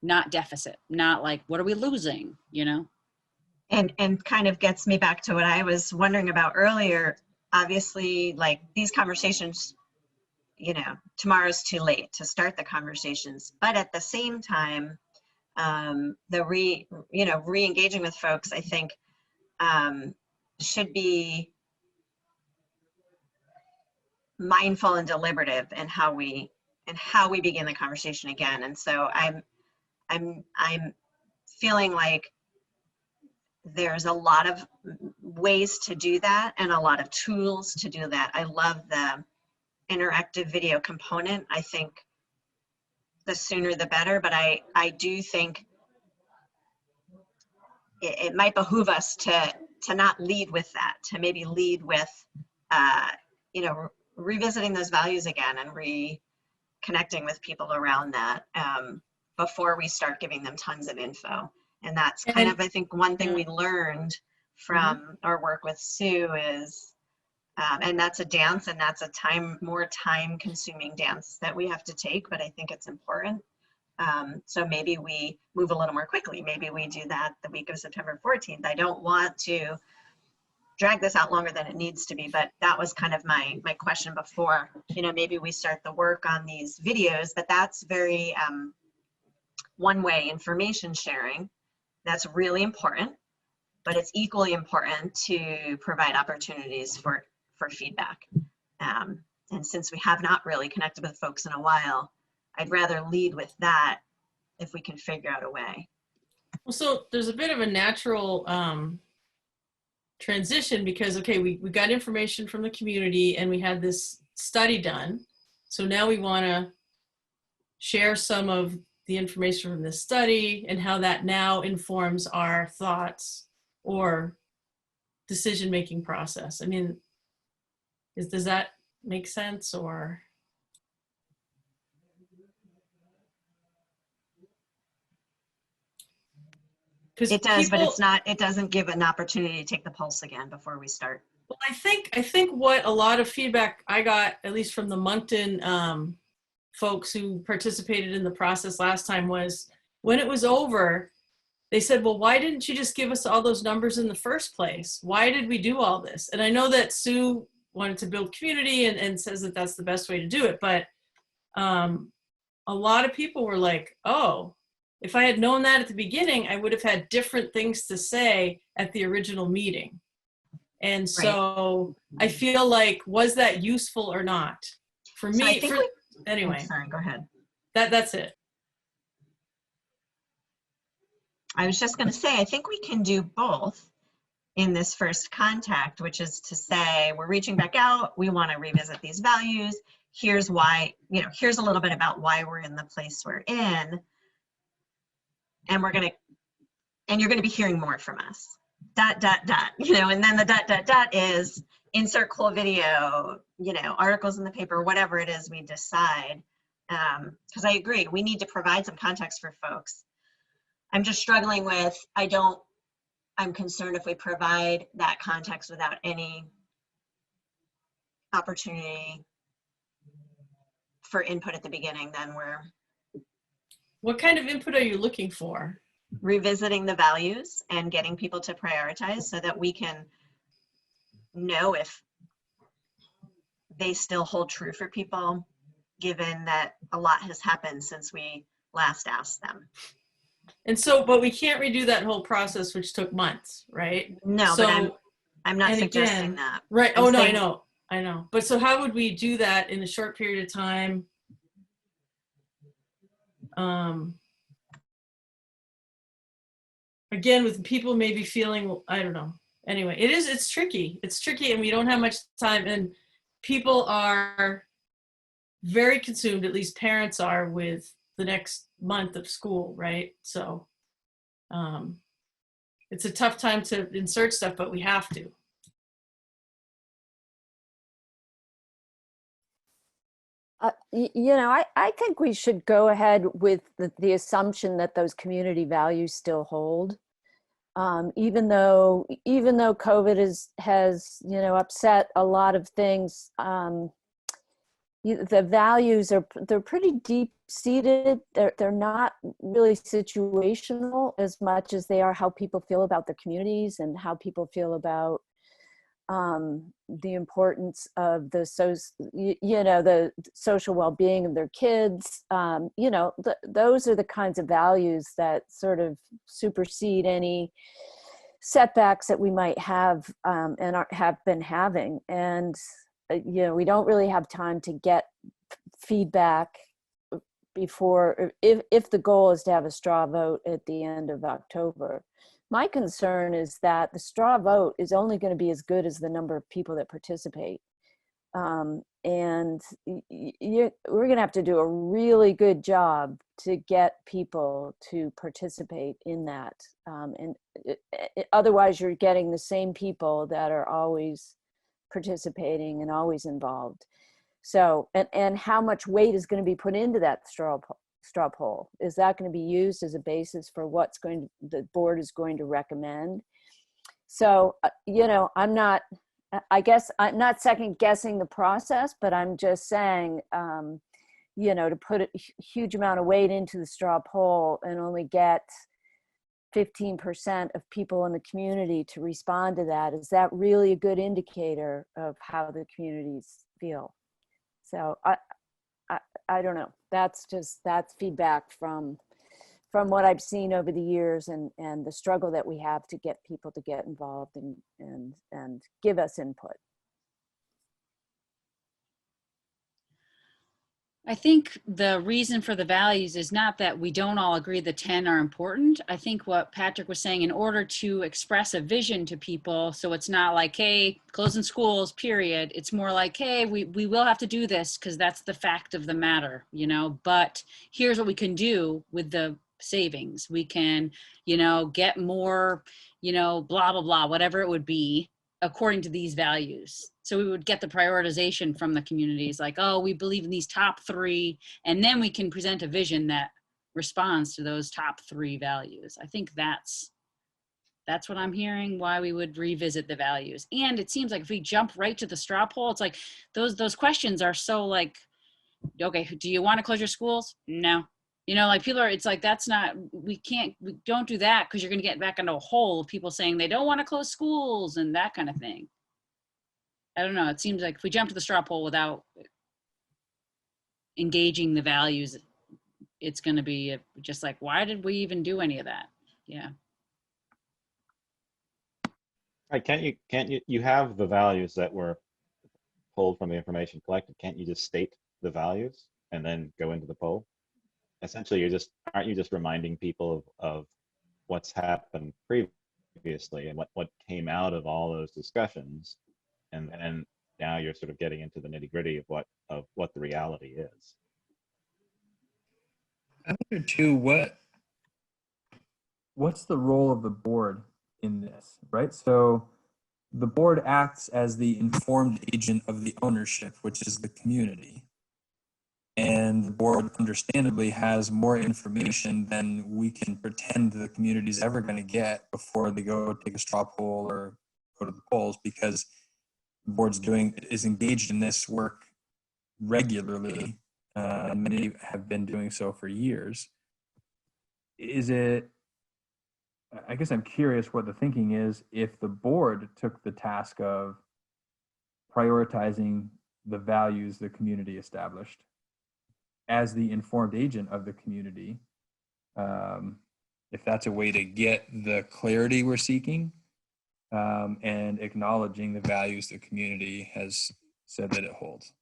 not deficit, not like, what are we losing, you know? And kind of gets me back to what I was wondering about earlier. Obviously, like these conversations, you know, tomorrow's too late to start the conversations, but at the same time, re-engaging with folks, I think, should be mindful and deliberative in how we begin the conversation again. And so I'm feeling like there's a lot of ways to do that and a lot of tools to do that. I love the interactive video component. I think the sooner the better, but I do think it might behoove us to not lead with that, to maybe lead with, revisiting those values again and reconnecting with people around that before we start giving them tons of info. And that's kind of, I think, one thing we learned from our work with Sue is, and that's a dance, and that's a more time-consuming dance that we have to take, but I think it's important. So maybe we move a little more quickly. Maybe we do that the week of September 14th. I don't want to drag this out longer than it needs to be, but that was kind of my question before. You know, maybe we start the work on these videos, but that's very one-way information sharing. That's really important, but it's equally important to provide opportunities for feedback. And since we have not really connected with folks in a while, I'd rather lead with that if we can figure out a way. Well, so there's a bit of a natural transition because, okay, we got information from the community and we had this study done. So now we want to share some of the information from this study and how that now informs our thoughts or decision-making process. I mean, does that make sense, or? It does, but it's not, it doesn't give an opportunity to take the pulse again before we start. Well, I think what a lot of feedback I got, at least from the Moncton folks who participated in the process last time, was when it was over, they said, well, why didn't you just give us all those numbers in the first place? Why did we do all this? And I know that Sue wanted to build community and says that that's the best way to do it. But a lot of people were like, oh, if I had known that at the beginning, I would have had different things to say at the original meeting. And so I feel like, was that useful or not? For me, anyway. Oh, sorry, go ahead. That's it. I was just going to say, I think we can do both in this first contact, which is to say, we're reaching back out. We want to revisit these values. Here's why, here's a little bit about why we're in the place we're in. And you're going to be hearing more from us. ... And then the ... is insert cool video, articles in the paper, whatever it is we decide. Because I agree, we need to provide some context for folks. I'm just struggling with, I'm concerned if we provide that context without any opportunity for input at the beginning, then What kind of input are you looking for? Revisiting the values and getting people to prioritize so that we can know if they still hold true for people, given that a lot has happened since we last asked them. And so, but we can't redo that whole process, which took months, right? No, so, but I'm not suggesting that. Right. Oh, no, I know. But so how would we do that in a short period of time? Again, with people maybe feeling, I don't know. Anyway, it's tricky. It's tricky and we don't have much time, and people are very consumed, at least parents are, with the next month of school, right? So it's a tough time to insert stuff, but we have to. You know, I think we should go ahead with the assumption that those community values still hold. Even though COVID has you know, upset a lot of things, the values they're pretty deep seated. They're not really situational as much as they are how people feel about their communities and how people feel about the importance of the the social well-being of their kids. You know, those are the kinds of values that sort of supersede any setbacks that we might have and have been having. And you know, we don't really have time to get feedback before, if the goal is to have a straw vote at the end of October. My concern is that the straw vote is only going to be as good as the number of people that participate. And we're going to have to do a really good job to get people to participate in that. And otherwise, you're getting the same people that are always participating and always involved. So, and how much weight is going to be put into that straw poll? Is that going to be used as a basis for the board is going to recommend? So, you know, I guess I'm not second guessing the process, but I'm just saying, you know, to put a huge amount of weight into the straw poll and only get 15% of people in the community to respond to that, is that really a good indicator of how the communities feel? So I don't know. That's feedback from what I've seen over the years and the struggle that we have to get people to get involved and give us input. I think the reason for the values is not that we don't all agree the 10 are important. I think what Patrick was saying, in order to express a vision to people, so it's not like, hey, closing schools, period. It's more like, hey, we will have to do this because that's the fact of the matter, you know, but here's what we can do with the savings. We can, you know, get more, you know, blah, blah, blah, whatever it would be, according to these values. So we would get the prioritization from the communities, like, oh, we believe in these top 3, and then we can present a vision that responds to those top 3 values. I think that's what I'm hearing, why we would revisit the values. And it seems like if we jump right to the straw poll, it's like those questions are so like, okay, do you want to close your schools? No. You know, like people are, it's like, that's not, we don't do that because you're going to get back into a hole of people saying they don't want to close schools and that kind of thing. I don't know. It seems like if we jump to the straw poll without engaging the values, it's going to be just like, why did we even do any of that? Yeah. Right, can't you have the values that were pulled from the information collected? Can't you just state the values and then go into the poll? Essentially, aren't you just reminding people of what's happened previously and what came out of all those discussions, and now you're sort of getting into the nitty-gritty of what the reality is. I wonder too, what's the role of the board in this, right? So the board acts as the informed agent of the ownership, which is the community. And the board understandably has more information than we can pretend the community is ever going to get before they go take a straw poll or go to the polls, because the board's is engaged in this work regularly. Many have been doing so for years. I guess I'm curious what the thinking is if the board took the task of prioritizing the values the community established as the informed agent of the community, if that's a way to get the clarity we're seeking, and acknowledging the values the community has said that it holds.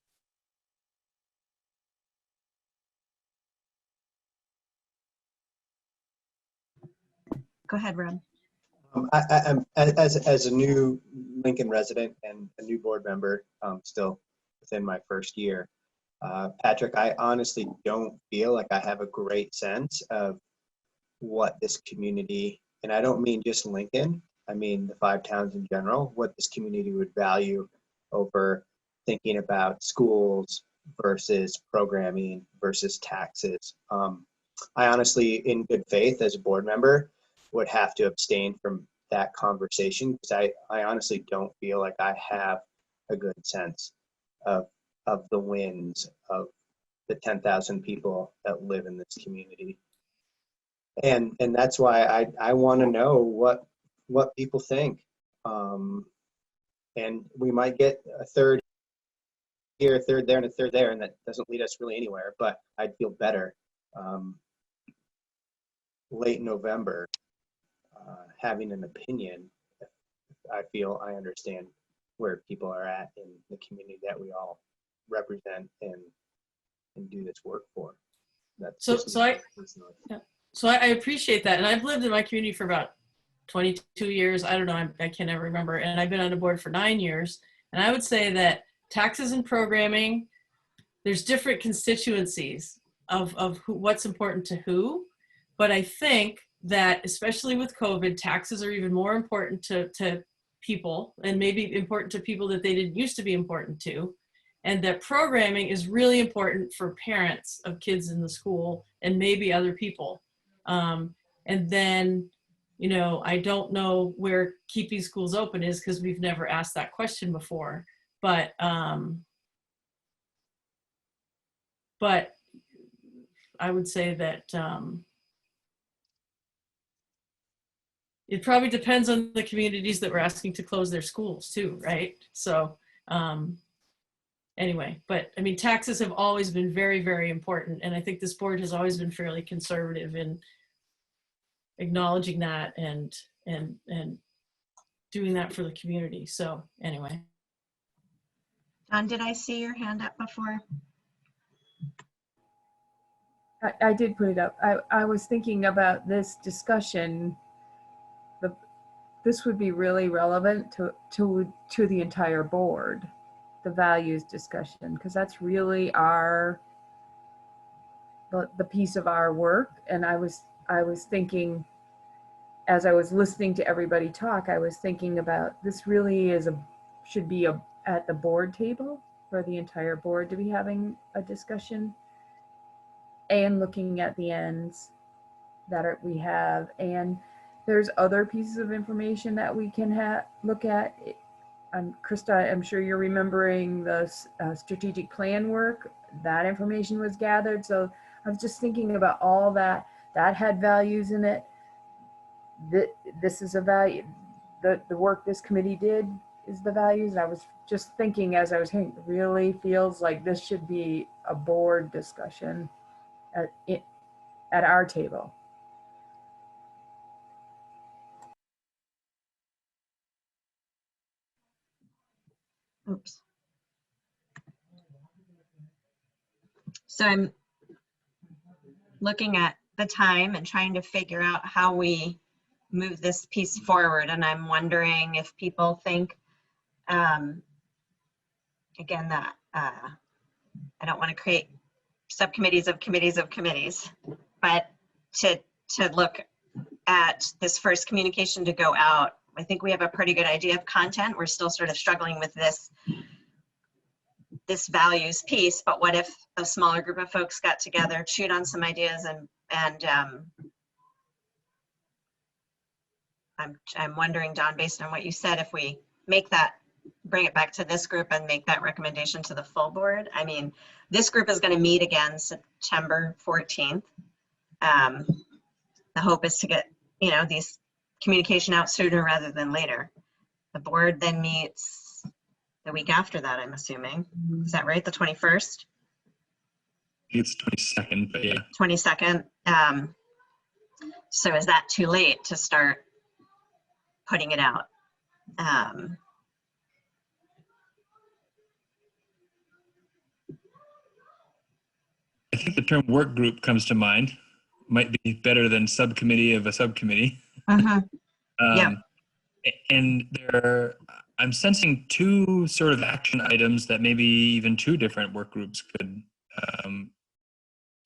Go ahead, Rob. I'm as a new Lincoln resident and a new board member, still within my first year. Patrick, I honestly don't feel like I have a great sense of what this community, and I don't mean just Lincoln, I mean the 5 towns in general, what this community would value over thinking about schools versus programming versus taxes. I honestly, in good faith as a board member, would have to abstain from that conversation because I honestly don't feel like I have a good sense of the wins of the 10,000 people that live in this community. And that's why I want to know what people think. And we might get a third here, a third there, and a third there, and that doesn't lead us really anywhere, but I'd feel better late November having an opinion. I feel I understand where people are at in the community that we all represent and do this work for. That's So I appreciate that, and I've lived in my community for about 22 years. I don't know, I can never remember, and I've been on the board for 9 years. And I would say that taxes and programming, there's different constituencies of what's important to who, but I think that especially with COVID, taxes are even more important to people, and maybe important to people that they didn't used to be important to. And that programming is really important for parents of kids in the school and maybe other people. And then, you know, I don't know where keeping schools open is because we've never asked that question before. But I would say that it probably depends on the communities that we're asking to close their schools too, right? So anyway, but I mean, taxes have always been very, very important. And I think this board has always been fairly conservative in acknowledging that and doing that for the community. So anyway. Don, did I see your hand up before? I did put it up. I was thinking about this discussion. This would be really relevant to the entire board, the values discussion, because that's really the piece of our work. And I was thinking, as I was listening to everybody talk, I was thinking about this really should be at the board table for the entire board to be having a discussion and looking at the ends that we have. And there's other pieces of information that we can look at. Krista, I'm sure you're remembering the strategic plan work. That information was gathered. So I was just thinking about all that had values in it. This is a value. The work this committee did is the values. I was just thinking as I was hearing, it really feels like this should be a board discussion at our table. Oops. So I'm looking at the time and trying to figure out how we move this piece forward. And I'm wondering if people think, again, that I don't want to create subcommittees of committees of committees, but to look at this first communication to go out. I think we have a pretty good idea of content. We're still sort of struggling with this values piece, but what if a smaller group of folks got together, chewed on some ideas, and I'm wondering, Don, based on what you said, if we bring it back to this group and make that recommendation to the full board. I mean, this group is going to meet again September 14th. The hope is to get, these communication out sooner rather than later. The board then meets the week after that, I'm assuming. Is that right? The 21st? It's 22nd, but yeah. 22nd. So is that too late to start putting it out? I think the term work group comes to mind. Might be better than subcommittee of a subcommittee. Yeah. And I'm sensing two sort of action items that maybe even two different work groups could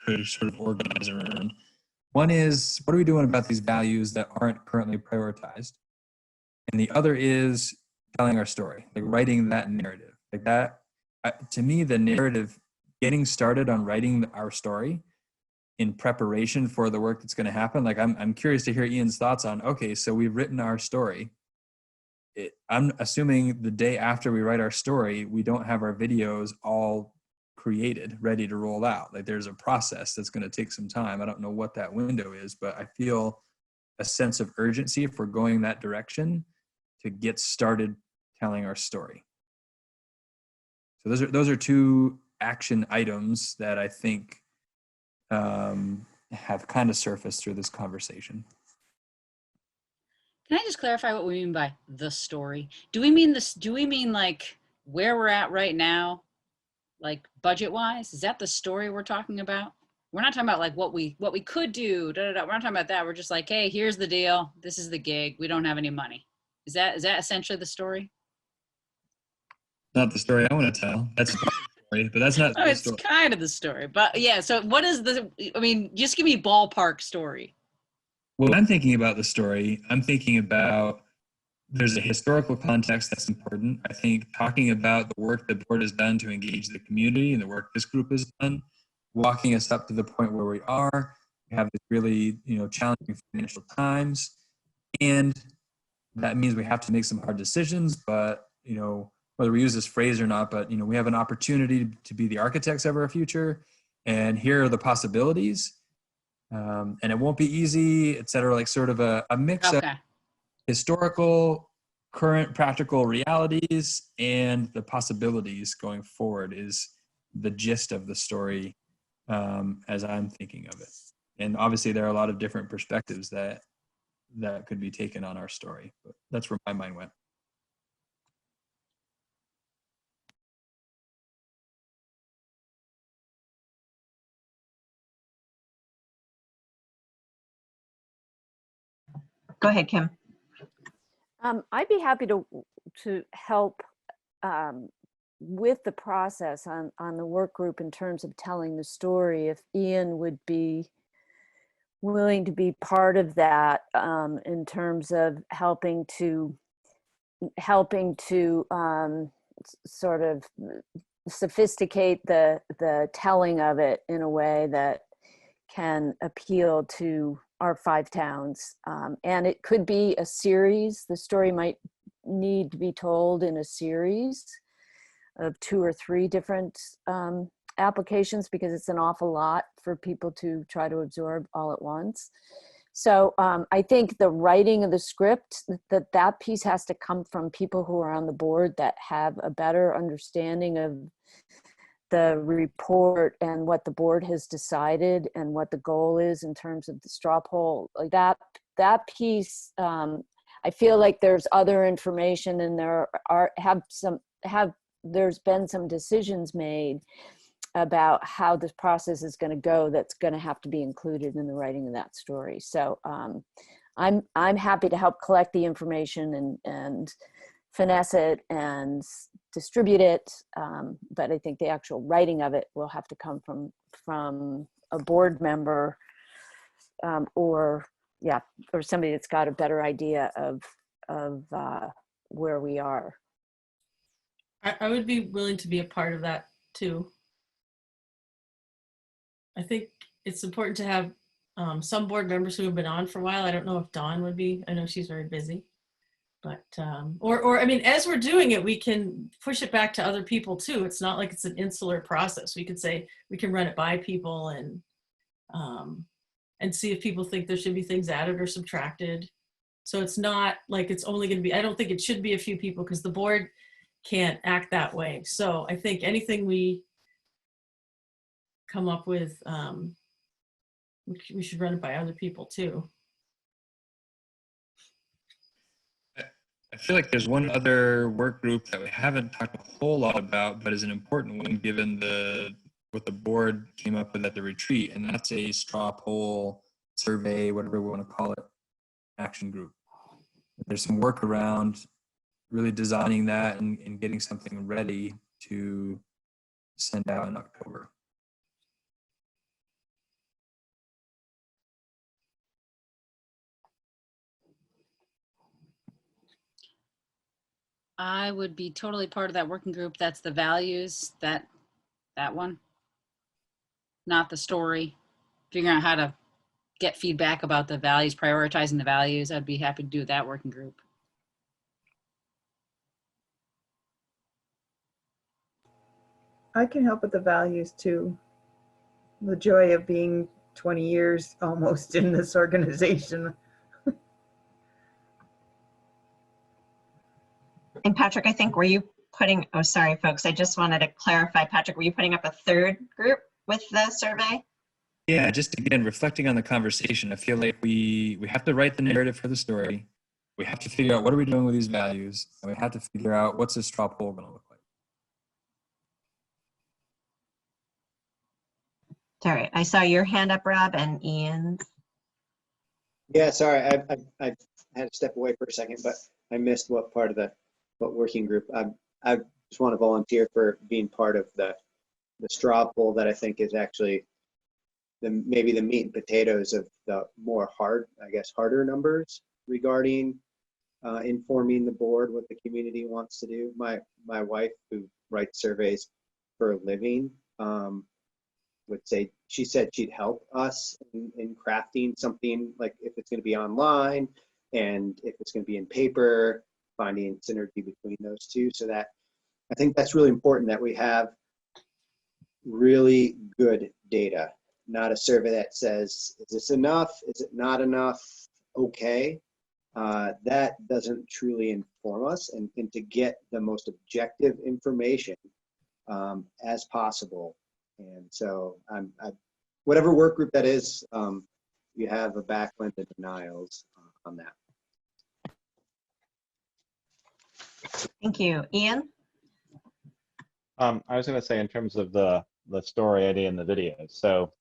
could sort of organize around. One is, what are we doing about these values that aren't currently prioritized? And the other is telling our story, like writing that narrative. Like that, to me, the narrative, getting started on writing our story in preparation for the work that's going to happen. Like I'm curious to hear Ian's thoughts on, okay, so we've written our story. I'm assuming the day after we write our story, we don't have our videos all created, ready to roll out. Like there's a process that's going to take some time. I don't know what that window is, but I feel a sense of urgency if we're going that direction to get started telling our story. So those are two action items that I think have kind of surfaced through this conversation. Can I just clarify what we mean by the story? Do we mean this? Do we mean like where we're at right now, like budget wise? Is that the story we're talking about? We're not talking about like what we could do. We're not talking about that. We're just like, hey, here's the deal. This is the gig. We don't have any money. Is that essentially the story? Not the story I want to tell. That's the story, but that's not Oh, the it's story. kind of the story, but yeah. So what is the? I mean, just give me ballpark story. Well, I'm thinking about the story. I'm thinking about there's a historical context that's important. I think talking about the work the board has done to engage the community and the work this group has done, walking us up to the point where we are. We have this really, challenging financial times, and that means we have to make some hard decisions. But whether we use this phrase or not, but we have an opportunity to be the architects of our future, and here are the possibilities. And it won't be easy, et cetera, like sort of a mix of historical, current practical realities and the possibilities going forward is the gist of the story as I'm thinking of it. And obviously there are a lot of different perspectives that could be taken on our story, but that's where my mind went. Go ahead, Kim. I'd be happy to help with the process on the work group in terms of telling the story. If Ian would be willing to be part of that in terms of helping to sort of sophisticate the telling of it in a way that can appeal to our 5 towns. And it could be a series. The story might need to be told in a series of 2 or 3 different applications, because it's an awful lot for people to try to absorb all at once. So I think the writing of the script, that piece has to come from people who are on the board that have a better understanding of the report and what the board has decided and what the goal is in terms of the straw poll. Like that piece, I feel like there's other information, and there's been some decisions made about how this process is going to go that's going to have to be included in the writing of that story. So I'm happy to help collect the information and finesse it and distribute it, but I think the actual writing of it will have to come from a board member or somebody that's got a better idea of where we are. I would be willing to be a part of that too. I think it's important to have some board members who have been on for a while. I don't know if Dawn would be. I know she's very busy, but or I mean, as we're doing it, we can push it back to other people too. It's not like it's an insular process. We could say we can run it by people and see if people think there should be things added or subtracted. So it's not like it's only going to be. I don't think it should be a few people, because the board can't act that way. So I think anything we come up with, we should run it by other people too. I feel like there's one other work group that we haven't talked a whole lot about, but is an important one given what the board came up with at the retreat, and that's a straw poll survey, whatever we want to call it, action group. There's some work around really designing that and getting something ready to send out in October. I would be totally part of that working group. That's the values, that one, not the story. Figuring out how to get feedback about the values, prioritizing the values. I'd be happy to do that working group. I can help with the values too. The joy of being 20 years almost in this organization. And Patrick, I think, were you putting, oh, sorry, folks, I just wanted to clarify, Patrick, were you putting up a third group with the survey? Yeah, just again, reflecting on the conversation, I feel like we have to write the narrative for the story. We have to figure out what are we doing with these values, and we have to figure out what's this straw poll going to look like. All right, I saw your hand up, Rob, and Ian's. Yeah, sorry, I had to step away for a second, but I missed what part of what working group. I just want to volunteer for being part of the straw poll that I think is actually maybe the meat and potatoes of the more harder numbers regarding informing the board what the community wants to do. My wife, who writes surveys for a living, would say, she said she'd help us in crafting something, like if it's going to be online and if it's going to be in paper, finding synergy between those two. So that I think that's really important, that we have really good data, not a survey that says, is this enough? Is it not enough? Okay. That doesn't truly inform us, and to get the most objective information as possible. And so whatever work group that is, you have a backwind and denials on that. Thank you. Ian? I was going to say, in terms of the story idea and the videos. So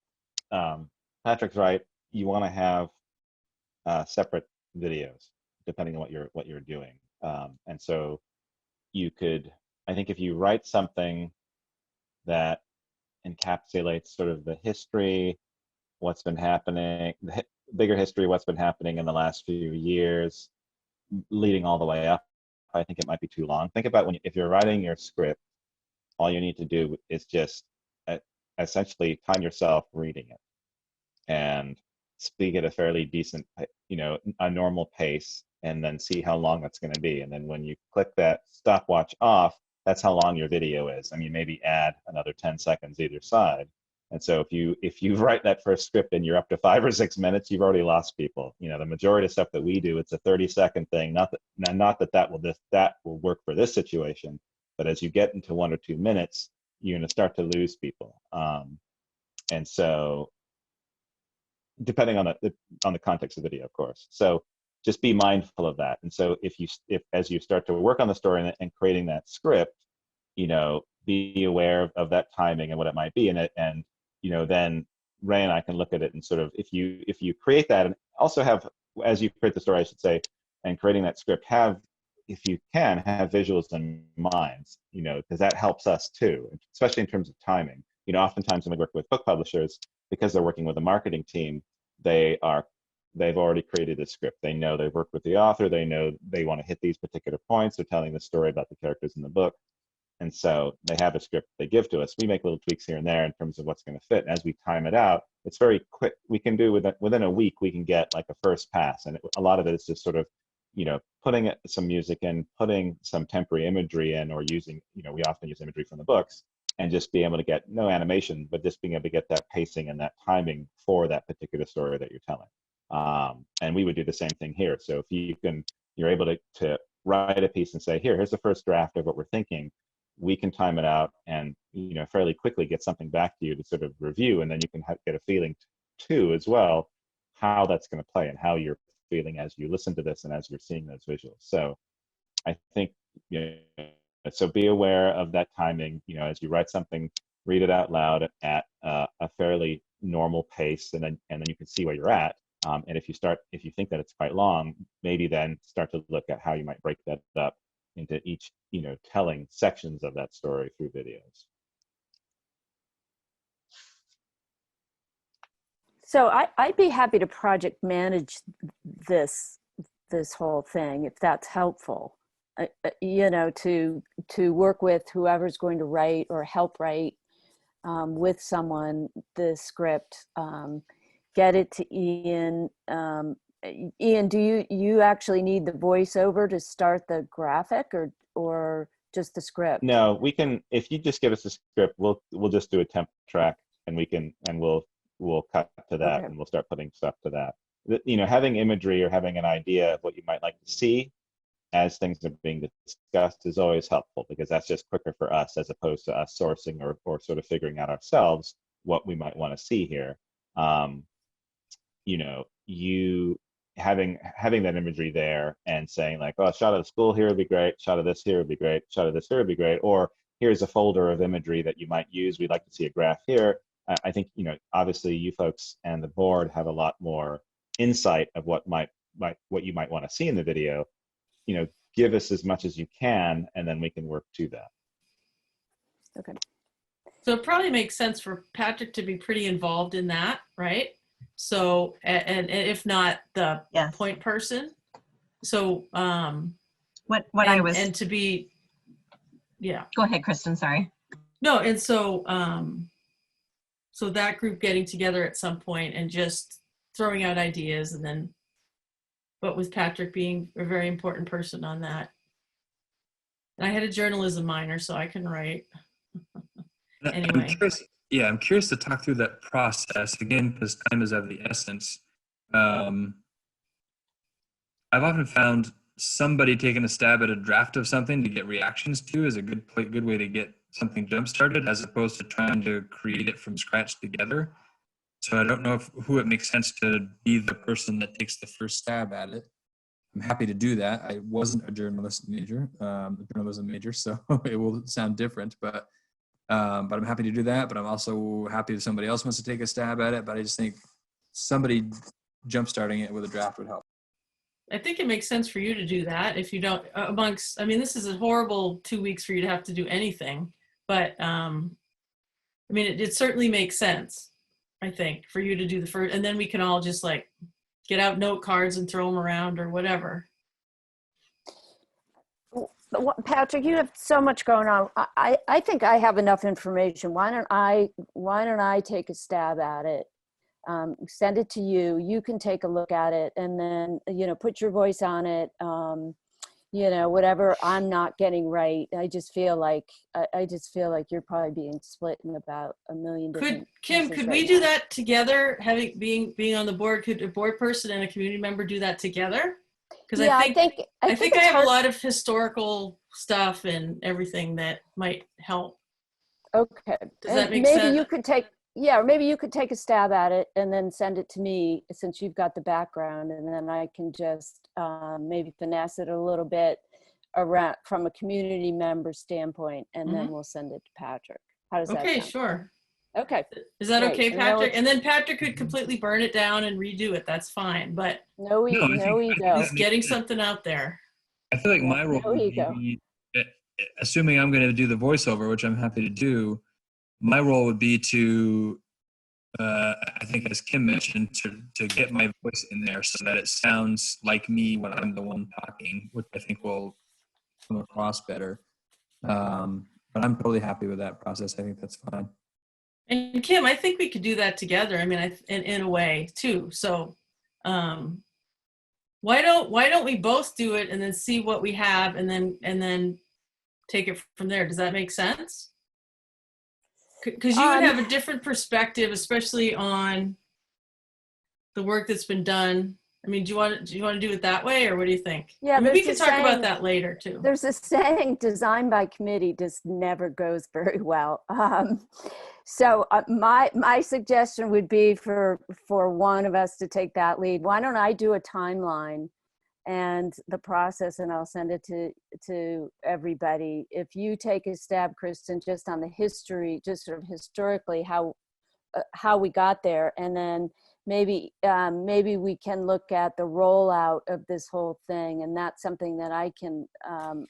Patrick's right. You want to have separate videos depending on what you're doing. And so you could, I think, if you write something that encapsulates sort of the history, what's been happening, the bigger history, what's been happening in the last few years, leading all the way up, I think it might be too long. Think about if you're writing your script, all you need to do is just essentially time yourself reading it and speak at a fairly decent, a normal pace, and then see how long that's going to be. And then when you click that stopwatch off, that's how long your video is. I mean, maybe add another 10 seconds either side. And so if you write that first script and you're up to 5 or 6 minutes, you've already lost people. The majority of stuff that we do, it's a 30-second thing. Not that will work for this situation, but as you get into 1 or 2 minutes, you're going to start to lose people. And so, depending on the context of the video, of course. So just be mindful of that. And so if as you start to work on the story and creating that script, be aware of that timing and what it might be. And then Ray and I can look at it and sort of, if you create that, and also have, as you create the story, I should say, and creating that script, if you can, have visuals in mind, because that helps us too, especially in terms of timing. Oftentimes when we work with book publishers, because they're working with a marketing team, they've already created a script. They know they've worked with the author. They know they want to hit these particular points. They're telling the story about the characters in the book. And so they have a script they give to us. We make little tweaks here and there in terms of what's going to fit. And as we time it out, it's very quick. We can do within a week, we can get like a first pass. And a lot of it is just sort of, putting some music in, putting some temporary imagery in, or using, we often use imagery from the books, and just be able to get no animation, but just being able to get that pacing and that timing for that particular story that you're telling. And we would do the same thing here. So if you're able to write a piece and say, here's the first draft of what we're thinking, we can time it out and fairly quickly get something back to you to sort of review, and then you can get a feeling too as well how that's going to play and how you're feeling as you listen to this and as you're seeing those visuals. So I think so be aware of that timing. As you write something, read it out loud at a fairly normal pace, and then you can see where you're at. And if you think that it's quite long, maybe then start to look at how you might break that up into each, telling sections of that story through videos. So I'd be happy to project manage this whole thing if that's helpful. you know, to work with whoever's going to write or help write with someone the script, get it to Ian. Ian, do you actually need the voiceover to start the graphic, or just the script? No, we can, if you just give us a script, we'll just do a temp track, and we'll cut to that, Okay. and we'll start putting stuff to that. You know, having imagery or having an idea of what you might like to see as things are being discussed is always helpful, because that's just quicker for us as opposed to us sourcing or sort of figuring out ourselves what we might want to see here. You know, you having that imagery there and saying like, oh, a shot of the school here would be great, shot of this here would be great, shot of this here would be great, or here's a folder of imagery that you might use. We'd like to see a graph here. I think, you know, obviously you folks and the board have a lot more insight of what you might want to see in the video. You know, give us as much as you can, and then we can work to that. Okay. So it probably makes sense for Patrick to be pretty involved in that, right? So, and if not the point person. So, what I was, and to be, yeah. Go ahead, Kristen, sorry. No, and so, so that group getting together at some point and just throwing out ideas, and then, but with Patrick being a very important person on that. And I had a journalism minor, so I can write. Anyway. I'm curious to talk through that process again, because time is of the essence. I've often found somebody taking a stab at a draft of something to get reactions to is a good way to get something jump started, as opposed to trying to create it from scratch together. So I don't know who it makes sense to be the person that takes the first stab at it. I'm happy to do that. I wasn't a journalism major, so it will sound different, but I'm happy to do that. But I'm also happy if somebody else wants to take a stab at it. But I just think somebody jumpstarting it with a draft would help. I think it makes sense for you to do that if you don't amongst, I mean, this is a horrible 2 weeks for you to have to do anything, but I mean, it certainly makes sense, I think, for you to do the first, and then we can all just like get out note cards and throw them around or whatever. Patrick, you have so much going on. I think I have enough information. Why don't I take a stab at it? Send it to you. You can take a look at it, and then, you know, put your voice on it. You know, whatever I'm not getting right. I just feel like you're probably being split in about a million different. Kim, could we do that together? Being on the board, could a board person and a community member do that together? Because yeah, I think I have a lot of historical stuff and everything that might help. Okay. Does that make sense? Maybe you could take a stab at it and then send it to me, since you've got the background, and then I can just maybe finesse it a little bit around from a community member standpoint, and then we'll send it to Patrick. How does that sound? Okay, sure. Okay. Is that great. okay, Patrick? And then Patrick could completely burn it down and redo it. That's fine. But no ego. He's getting something out there. I feel like my role would be, assuming I'm going to do the voiceover, which I'm happy to do, my role would be to, I think as Kim mentioned, to get my voice in there so that it sounds like me when I'm the one talking, which I think will come across better. But I'm totally happy with that process. I think that's fine. And Kim, I think we could do that together. I mean, in a way too. So why don't we both do it and then see what we have, and then take it from there? Does that make sense? Because you would have a different perspective, especially on the work that's been done. I mean, do you want to do it that way, or what do you think? Yeah, I mean, we can talk about that later too. There's a saying, design by committee just never goes very well. So my suggestion would be for one of us to take that lead. Why don't I do a timeline and the process, and I'll send it to everybody. If you take a stab, Kristen, just on the history, just sort of historically how we got there, and then maybe we can look at the rollout of this whole thing, and that's something that I can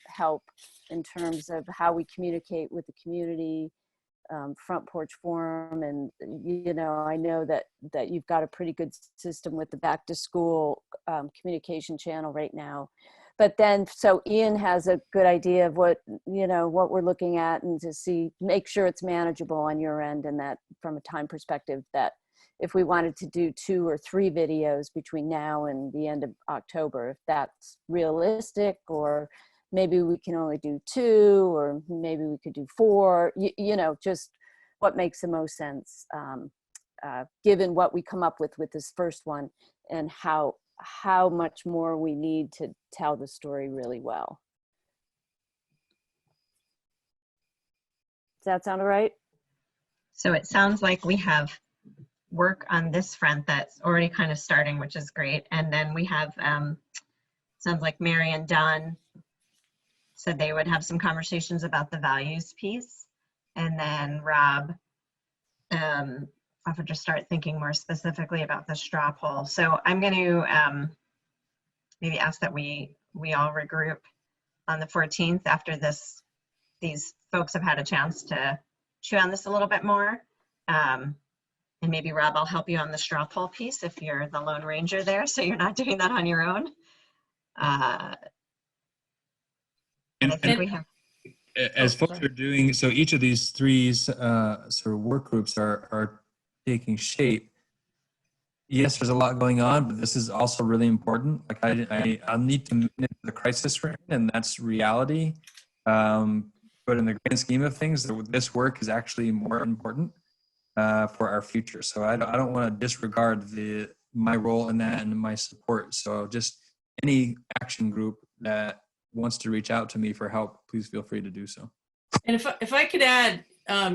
help in terms of how we communicate with the community, front porch forum, and you know, I know that you've got a pretty good system with the back to school communication channel right now. but then, so Ian has a good idea of what, what we're looking at, and to make sure it's manageable on your end, and that from a time perspective, that if we wanted to do 2 or 3 videos between now and the end of October, if that's realistic, or maybe we can only do 2, or maybe we could do 4, just what makes the most sense, given what we come up with this first one, and how much more we need to tell the story really well. Does that sound all right? So it sounds like we have work on this front that's already kind of starting, which is great. And then we have, sounds like Mary and Don said they would have some conversations about the values piece. And then Rob, I would just start thinking more specifically about the straw poll. So I'm going to maybe ask that we all regroup on the 14th after these folks have had a chance to chew on this a little bit more. And maybe Rob, I'll help you on the straw poll piece if you're the Lone Ranger there, so you're not doing that on your own. And I think we have. As folks are doing, so each of these 3 sort of work groups are taking shape. Yes, there's a lot going on, but this is also really important. Like I'll need to manage the crisis we're in, and that's reality. But in the grand scheme of things, this work is actually more important for our future. So I don't want to disregard my role in that and my support. So just any action group that wants to reach out to me for help, please feel free to do so. And if I could add,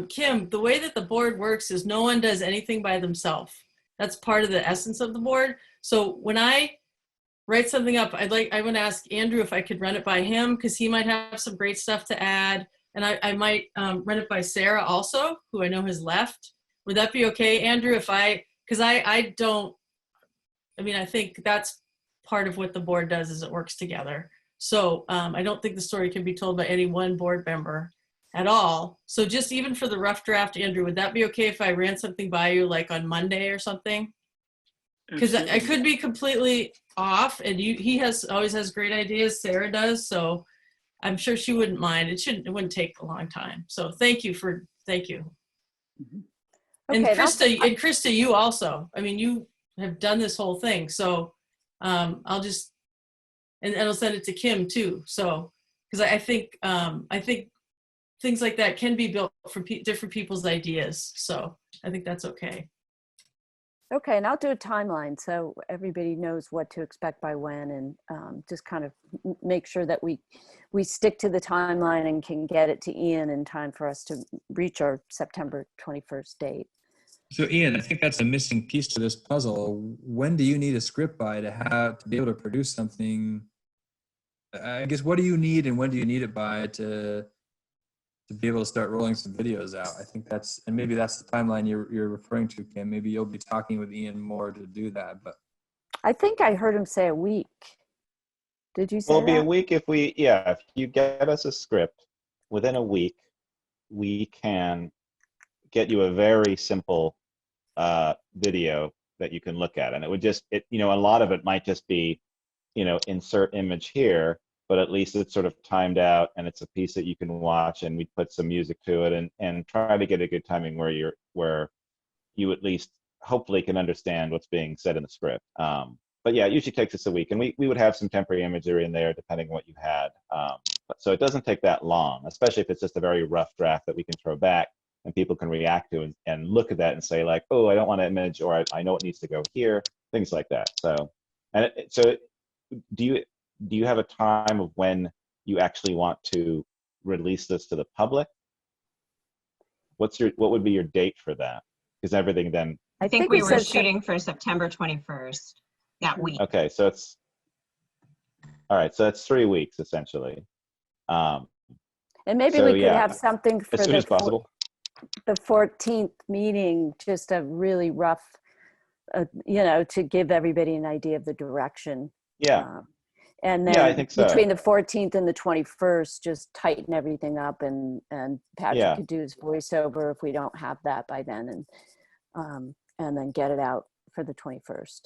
Kim, the way that the board works is no one does anything by themselves. That's part of the essence of the board. So when I write something up, I want to ask Andrew if I could run it by him, because he might have some great stuff to add. And I might run it by Sarah also, who I know has left. Would that be okay, Andrew? Because I think that's part of what the board does, is it works together. So I don't think the story can be told by any one board member at all. So just even for the rough draft, Andrew, would that be okay if I ran something by you like on Monday or something? Because I could be completely off, and he always has great ideas. Sarah does, so I'm sure she wouldn't mind. It wouldn't take a long time. So thank you. Okay, And Krista, you also. I mean, you have done this whole thing, so I'll just and I'll send it to Kim too. So because I think things like that can be built from different people's ideas. So I think that's okay. Okay, and I'll do a timeline so everybody knows what to expect by when, and just kind of make sure that we stick to the timeline and can get it to Ian in time for us to reach our September 21st date. So Ian, I think that's a missing piece to this puzzle. When do you need a script by to be able to produce something? I guess, what do you need and when do you need it by to be able to start rolling some videos out? I think maybe that's the timeline you're referring to, Kim. Maybe you'll be talking with Ian more to do that, but. I think I heard him say a week. Did you say Well, it'll be that? a week if you get us a script within a week, we can get you a very simple video that you can look at. And it would a lot of it might just be, insert image here, but at least it's sort of timed out and it's a piece that you can watch, and we put some music to it and try to get a good timing where you at least hopefully can understand what's being said in the script. But yeah, it usually takes us a week, and we would have some temporary imagery in there depending on what you had. So it doesn't take that long, especially if it's just a very rough draft that we can throw back and people can react to and look at that and say like, oh, I don't want an image, or I know it needs to go here, things like that. So, do you have a time of when you actually want to release this to the public? What would be your date for that? Because everything then. I think we were shooting for September 21st that week. Okay, so it's all right. So that's 3 weeks essentially. And maybe we could have something for as soon as possible. The 14th meeting, just a really rough, to give everybody an idea of the direction. Yeah. And then I think so. Between the 14th and the 21st, just tighten everything up, and Patrick could do his voiceover if we don't have that by then, and then get it out for the 21st.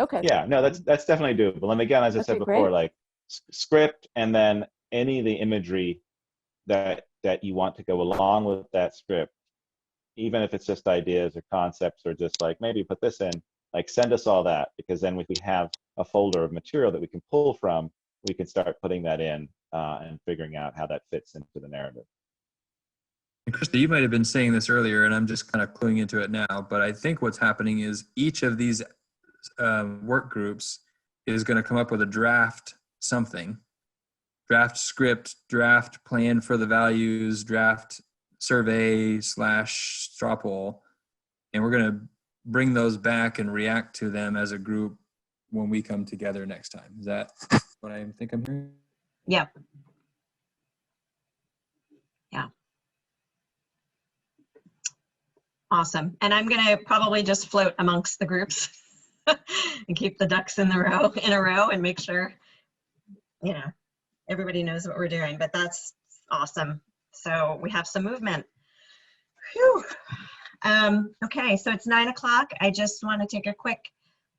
Okay. Yeah, no, that's definitely doable. And again, as I said before, great. like script, and then any of the imagery that you want to go along with that script, even if it's just ideas or concepts or just like maybe put this in, like send us all that, because then if we have a folder of material that we can pull from, we can start putting that in and figuring out how that fits into the narrative. And Krista, you might have been saying this earlier, and I'm just kind of cluing into it now, but I think what's happening is each of these work groups is going to come up with a draft something, draft script, draft plan for the values, draft survey / straw poll, and we're going to bring those back and react to them as a group when we come together next time. Is that what I think I'm hearing? Yeah. Yeah. Awesome. And I'm going to probably just float amongst the groups and keep the ducks in a row and make sure, you know, everybody knows what we're doing, but that's awesome. So we have some movement. Whew. Okay, so it's 9 o'clock. I just want to take a quick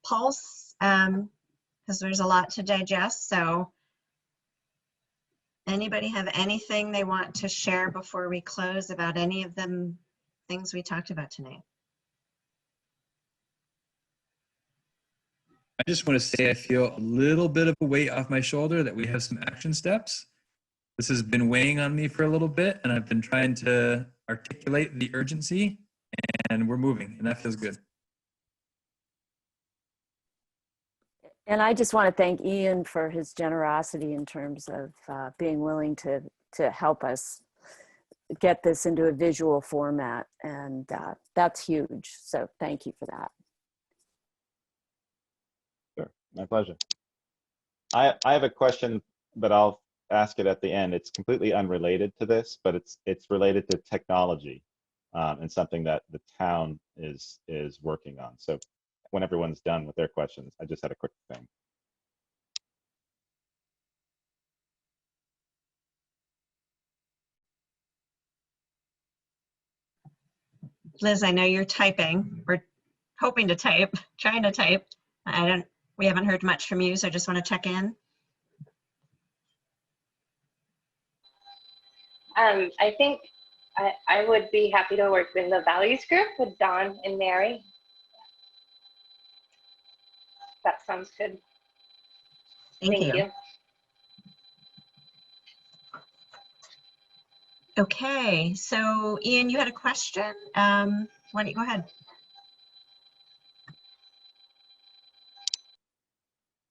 pulse because there's a lot to digest. So anybody have anything they want to share before we close about any of them things we talked about tonight? I just want to say I feel a little bit of a weight off my shoulder that we have some action steps. This has been weighing on me for a little bit, and I've been trying to articulate the urgency, and we're moving, and that feels good. And I just want to thank Ian for his generosity in terms of being willing to help us get this into a visual format, and that's huge. So thank you for that. Sure, my pleasure. I have a question, but I'll ask it at the end. It's completely unrelated to this, but it's related to technology and something that the town is working on. So when everyone's done with their questions, I just had a quick thing. Liz, I know you're typing. We're hoping to type, trying to type. We haven't heard much from you, so I just want to check in. I think I would be happy to work in the values group with Don and Mary. That sounds good. Thank you. Okay, so Ian, you had a question. Why don't you go ahead?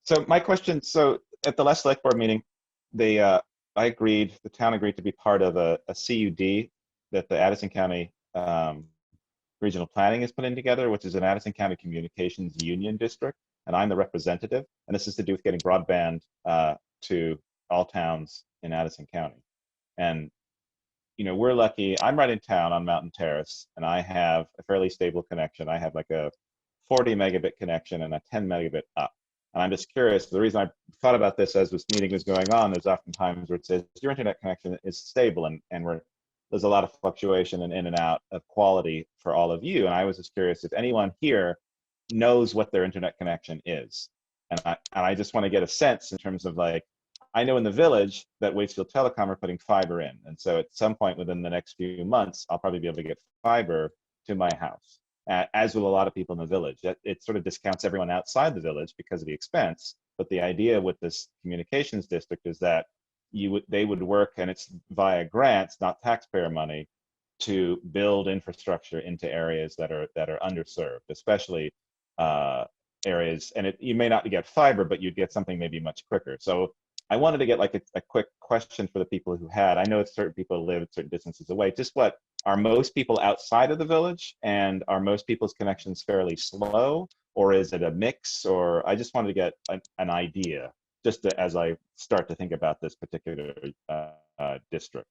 So my question, so at the last select board meeting, the town agreed to be part of a CUD that the Addison County Regional Planning is putting together, which is an Addison County Communications Union District, and I'm the representative, and this is to do with getting broadband to all towns in Addison County. And you know, we're lucky. I'm right in town on Mountain Terrace, and I have a fairly stable connection. I have like a 40 megabit connection and a 10 megabit up. And I'm just curious, the reason I thought about this as this meeting was going on, there's often times where it says your internet connection is stable, and there's a lot of fluctuation and in and out of quality for all of you. And I was just curious if anyone here knows what their internet connection is. And I just want to get a sense in terms of like, I know in the village that Waitsfield Telecom are putting fiber in. And so at some point within the next few months, I'll probably be able to get fiber to my house, as will a lot of people in the village. It sort of discounts everyone outside the village because of the expense. But the idea with this communications district is that they would work, and it's via grants, not taxpayer money, to build infrastructure into areas that are underserved, especially areas. And you may not get fiber, but you'd get something maybe much quicker. So I wanted to get like a quick question for the people who had. I know certain people live at certain distances away. Just what are most people outside of the village, and are most people's connections fairly slow, or is it a mix? Or I just wanted to get an idea just as I start to think about this particular district.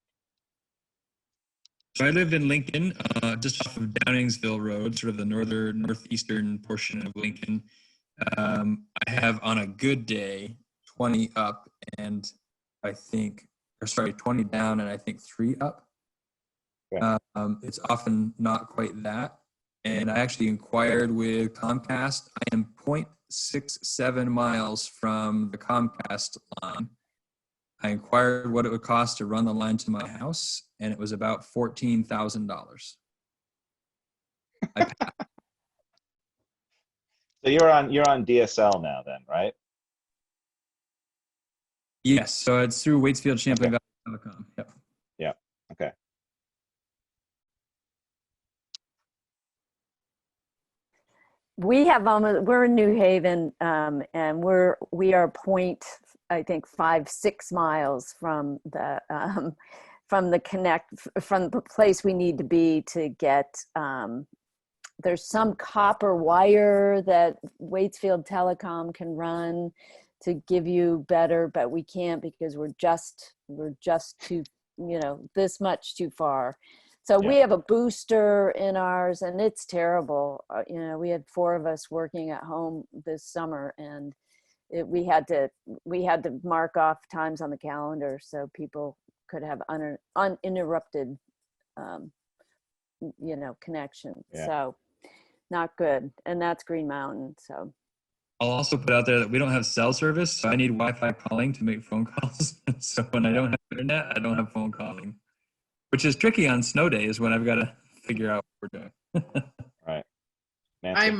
So I live in Lincoln, just off of Downingsville Road, sort of the northeastern portion of Lincoln. I have on a good day 20 up and 20 down and I think 3 up. Yeah. It's often not quite that. And I actually inquired with Comcast. I am 0.67 miles from the Comcast line. I inquired what it would cost to run the line to my house, and it was about $14,000. So you're on DSL now then, right? Yes, so it's through Waitsfield Champlain Okay. Valley Telecom. Yep. Yeah. Okay. We have we're in New Haven, and we are point, I think 5-6 miles from the from the place we need to be to get. There's some copper wire that Waitsfield Telecom can run to give you better, but we can't because we're just too, this much too far. So we have a booster in ours, and it's terrible. We had 4 of us working at home this summer, and we had to mark off times on the calendar so people could have uninterrupted, connection. Yeah. So not good, and that's Green Mountain. So I'll also put out there that we don't have cell service, so I need Wi-Fi calling to make phone calls. So when I don't have internet, I don't have phone calling, which is tricky on snow days when I've got to figure out what we're doing. Right. Nancy?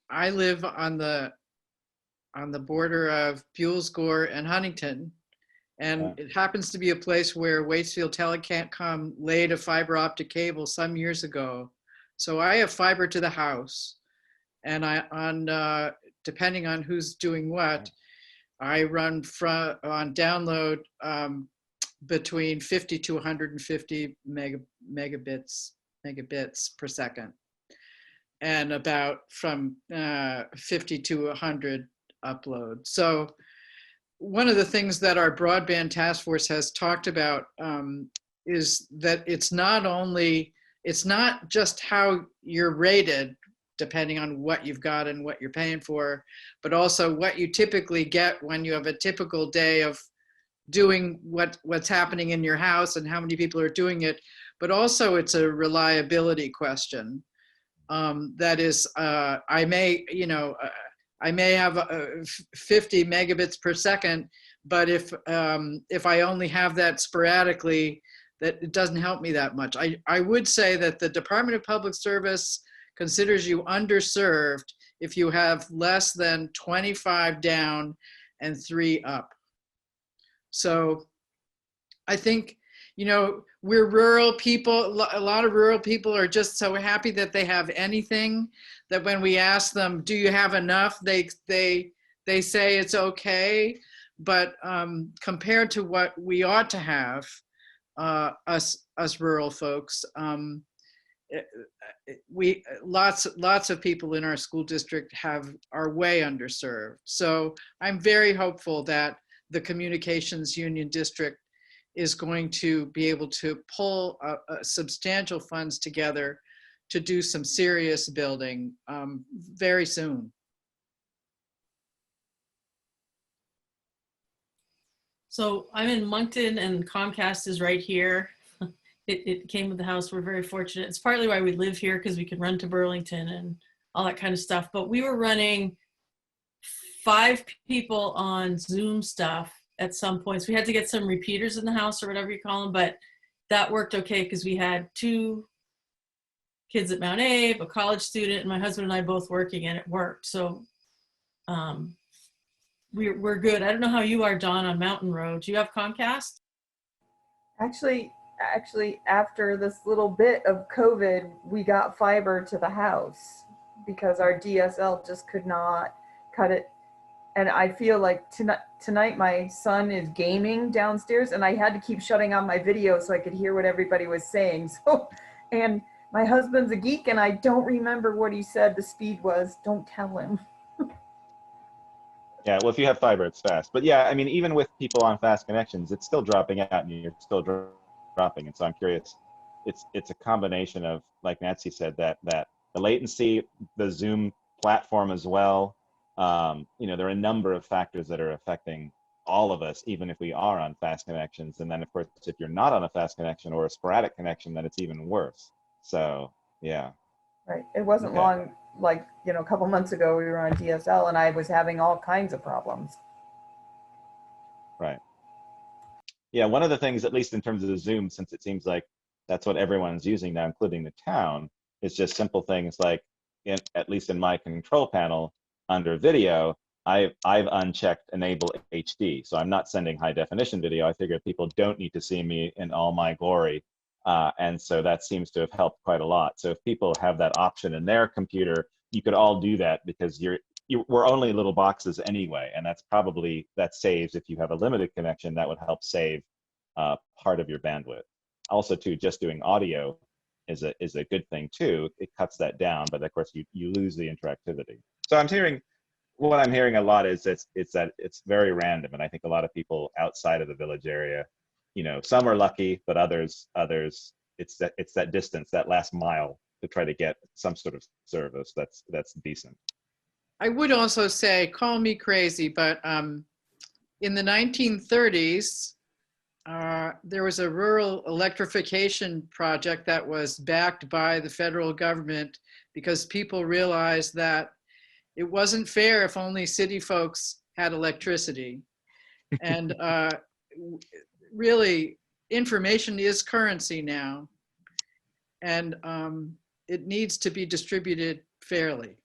I live on the border of Buellsgore and Huntington, and it happens to be a place where Waitsfield Telecom laid a fiber optic cable some years ago. So I have fiber to the house, and depending on who's doing what, I run on download between 50 to 150 megabits per second, and about from 50 to 100 upload. So one of the things that our broadband task force has talked about is that it's not just how you're rated depending on what you've got and what you're paying for, but also what you typically get when you have a typical day of doing what's happening in your house and how many people are doing it. But also it's a reliability question. That is, I may have 50 megabits per second, but if I only have that sporadically, that it doesn't help me that much. I would say that the Department of Public Service considers you underserved if you have less than 25 down and 3 up. So I think, we're rural people. A lot of rural people are just so happy that they have anything, that when we ask them, do you have enough? They say it's okay. But compared to what we ought to have, us rural folks, lots of people in our school district are way underserved. So I'm very hopeful that the Communications Union District is going to be able to pull substantial funds together to do some serious building very soon. So I'm in Moncton and Comcast is right here. It came with the house. We're very fortunate. It's partly why we live here, because we can run to Burlington and all that kind of stuff. But we were running 5 people on Zoom stuff at some points. We had to get some repeaters in the house or whatever you call them, but that worked okay because we had 2 kids at Mount Abe, a college student, and my husband and I both working, and it worked. So we're good. I don't know how you are, Dawn, on Mountain Road. Do you have Comcast? Actually, after this little bit of COVID, we got fiber to the house because our DSL just could not cut it. And I feel like tonight my son is gaming downstairs, and I had to keep shutting on my video so I could hear what everybody was saying. So, and my husband's a geek, and I don't remember what he said the speed was. Don't tell him. Yeah, well, if you have fiber, it's fast. But yeah, I mean, even with people on fast connections, it's still dropping out and you're still dropping. And so I'm curious, it's a combination of, like Nancy said, that the latency, the Zoom platform as well. There are a number of factors that are affecting all of us, even if we are on fast connections. And then, of course, if you're not on a fast connection or a sporadic connection, then it's even worse. So, yeah. Right. It wasn't long, like, a couple months ago, we were on DSL and I was having all kinds of problems. Right. Yeah, one of the things, at least in terms of the Zoom, since it seems like that's what everyone's using now, including the town, is just simple things like, at least in my control panel under video, I've unchecked enable HD. So I'm not sending high definition video. I figure people don't need to see me in all my glory. And so that seems to have helped quite a lot. So if people have that option in their computer, you could all do that because we're only little boxes anyway. And that's probably, that saves, if you have a limited connection, that would help save part of your bandwidth. Also too, just doing audio is a good thing too. It cuts that down, but of course you lose the interactivity. So what I'm hearing a lot is that it's very random, and I think a lot of people outside of the village area, some are lucky, but others it's that distance, that last mile to try to get some sort of service that's decent. I would also say, call me crazy, but in the 1930s, there was a rural electrification project that was backed by the federal government because people realized that it wasn't fair if only city folks had electricity. And really, information is currency now, and it needs to be distributed fairly.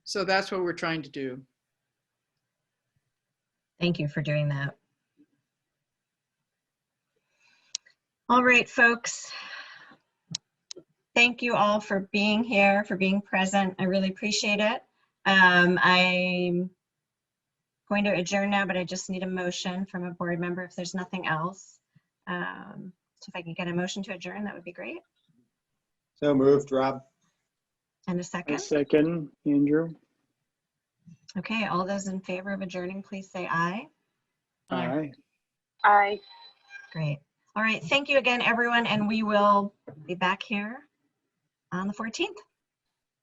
So that's what we're trying to do. Thank you for doing that. All right, folks. Thank you all for being here, for being present. I really appreciate it. I'm going to adjourn now, but I just need a motion from a board member if there's nothing else. So if I can get a motion to adjourn, that would be great. So moved, Rob. And a second? A second, Andrew. Okay, all those in favor of adjourning, please say aye. Aye. Aye. Great. All right, thank you again, everyone, and we will be back here on the 14th.